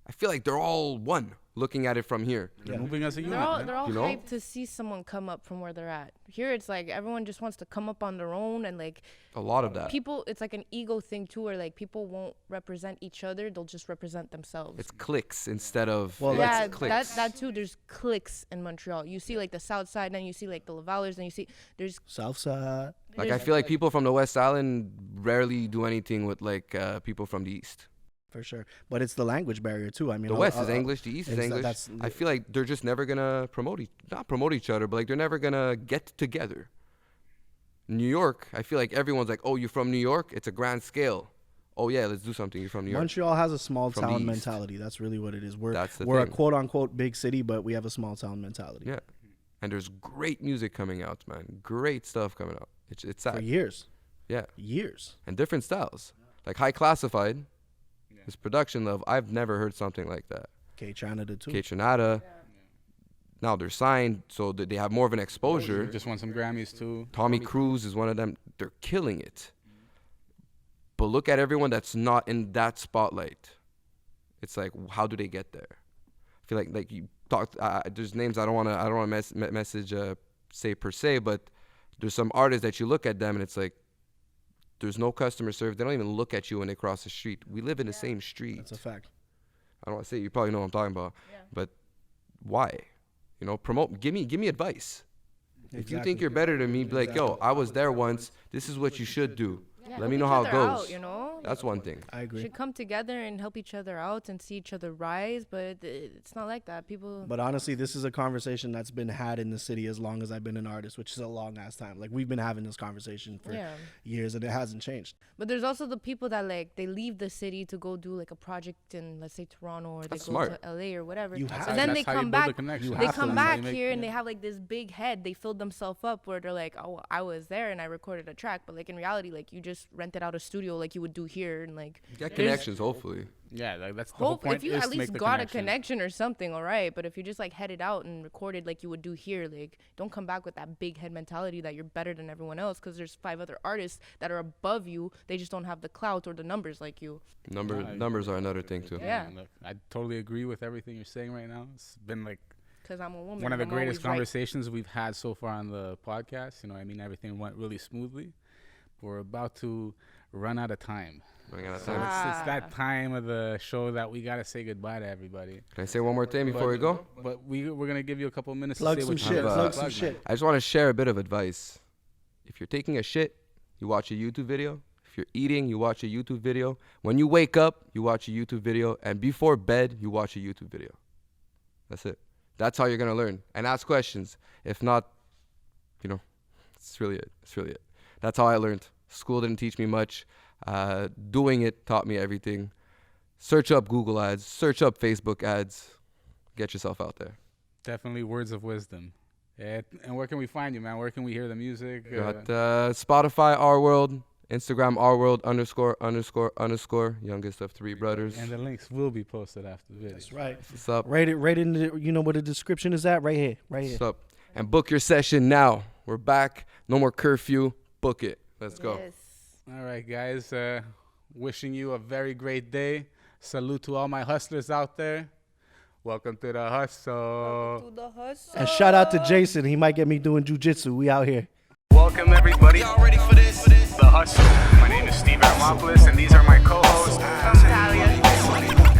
I feel like they're all one, looking at it from here. They're moving as a unit. They're all You know? hyped to see someone come up from where they're at. Here, it's like everyone just wants to come up on their own, and like A lot of that. people, it's like an ego thing too, where like people won't represent each other; they'll just represent themselves. It's clicks instead of Well, yeah, it's clicks. that too. There's cliques in Montreal. You see like the South Side, then you see like the Lavalers, then you see there's Southside. Like I feel like people from the West Island rarely do anything with like people from the East. For sure. But it's the language barrier too. I mean, The West is English, the East is it's- English. that's- I feel like they're just never gonna not promote each other, but like they're never gonna get together. New York, I feel like everyone's like, "Oh, you're from New York? It's a grand scale. Oh yeah, let's do something. You're from New York." Montreal has a small From the town East. mentality. That's really what it is. That's the we're a thing. quote unquote big city, but we have a small town mentality. Yeah, and there's great music coming out, man. Great stuff coming out. It's For sad. years. Yeah, Years. and different styles. Like High Classified, his production level. I've never heard something like that. K Canada too. K Trinata. Now they're signed, so that they have more of an exposure. Just won some Grammys too. Tommy Cruise is one of them. They're killing it. But look at everyone that's not in that spotlight. It's like, how do they get there? I feel like you talked. There's names I don't want to message say per se, but there's some artists that you look at them and it's like, there's no customer service. They don't even look at you when they cross the street. We live in the same street. That's a fact. I don't want to say it, you probably know what I'm talking about. But why? You know, promote. Give me advice. If you Exactly. think you're better than me, be like, yo, I was there once. This is what you should do. Yeah, Let help me know each how it other out, goes. you know? That's one thing. I agree. Should come together and help each other out and see each other rise, but it's not like that. People. But honestly, this is a conversation that's been had in the city as long as I've been an artist, which is a long ass time. Like we've been having this conversation for Yeah. years and it hasn't changed. But there's also the people that like they leave the city to go do like a project in, let's say, Toronto, or they That's go smart. to LA or whatever. You have And to. then they That's how you come build the back. connection. They have come to. back You make- here and they have like this big head. They filled themselves up where they're like, oh, I was there and I recorded a track. But like in reality, like you just rented out a studio like you would do here, and like Get connections, hopefully. Yeah, like that's the whole hope point. if you is at to make least the got a connection or something, all right. But if you just like headed out and recorded like you would do here, like don't come back with that big head mentality that you're better than everyone else because there's 5 other artists that are above you. They just don't have the clout or the numbers like you. Numbers are another thing too. Yeah. Look, I totally agree with everything you're saying right now. It's been like Because I'm a woman. one of the I'm greatest always right. conversations we've had so far on the podcast. You know, I mean, everything went really smoothly. We're about to run out of time. Running out of So time. it's that time of the show that we gotta say goodbye to everybody. Can I say one more thing before we go? But we're gonna give you a couple minutes Plug to say some what shit. you have Plug to some plug, shit. man. I just want to share a bit of advice. If you're taking a shit, you watch a YouTube video. If you're eating, you watch a YouTube video. When you wake up, you watch a YouTube video. And before bed, you watch a YouTube video. That's it. That's how you're going to learn. And ask questions. If not, you know, it's really it. It's really it. That's how I learned. School didn't teach me much. Doing it taught me everything. Search up Google ads. Search up Facebook ads. Get yourself out there. Definitely words of wisdom. Yeah, and where can we find you, man? Where can we hear the music? Got Spotify, Rworld, Instagram, Rworld ____, youngest of 3 brothers. and the links will be posted after the video. That's right. What's up? Right in the, you know where the description is at? Right here. Right here. What's up? And book your session now. We're back. No more curfew. Book it. Let's go. Yes. All right, guys. Wishing you a very great day. Salute to all my hustlers out there. Welcome to the hustle. And shout out to Jason. He might get me doing jujitsu. We out here. Welcome everybody. Y'all ready for this? The Hustle. My name is Steve Armopoulos, and these are my co-hosts. I'm Talia.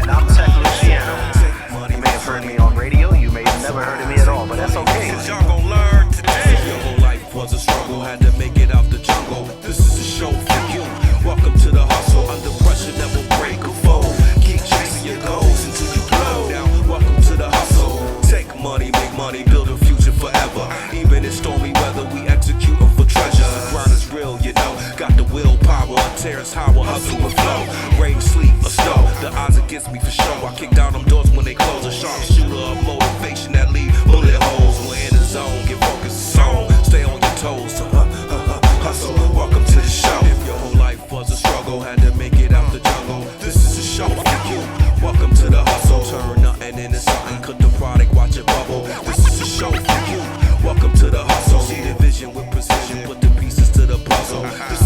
And I'm Tech Luciano. You may have heard me on radio. You may have never heard of me at all, but that's okay. Y'all gon' learn today. Your whole life was a struggle, had to make it out the jungle. This is a show for you. Welcome to the hustle. Under pressure, never break a fold. Keep chasing your goals until you blow. Now, welcome to the hustle. Take money, make money, build a future forever. Even in stormy weather, we execute for treasure. The grind is real, you know. Got the willpower, Terrence Howard, hustle and flow. Rain, sleep, or snow. The odds against me for sure. I kick down them doors when they close. A sharp shooter of motivation that leave bullet holes. We're in the zone, get focused, zone. Stay on your toes. Hustle, welcome to the show. If your whole life was a struggle, had to make it out the jungle. This is a show for you. Welcome to the hustle. Turn nothing into something. Cut the product, watch it bubble. This is a show for you. Welcome to the hustle. See the vision with precision. Put the pieces to the puzzle. This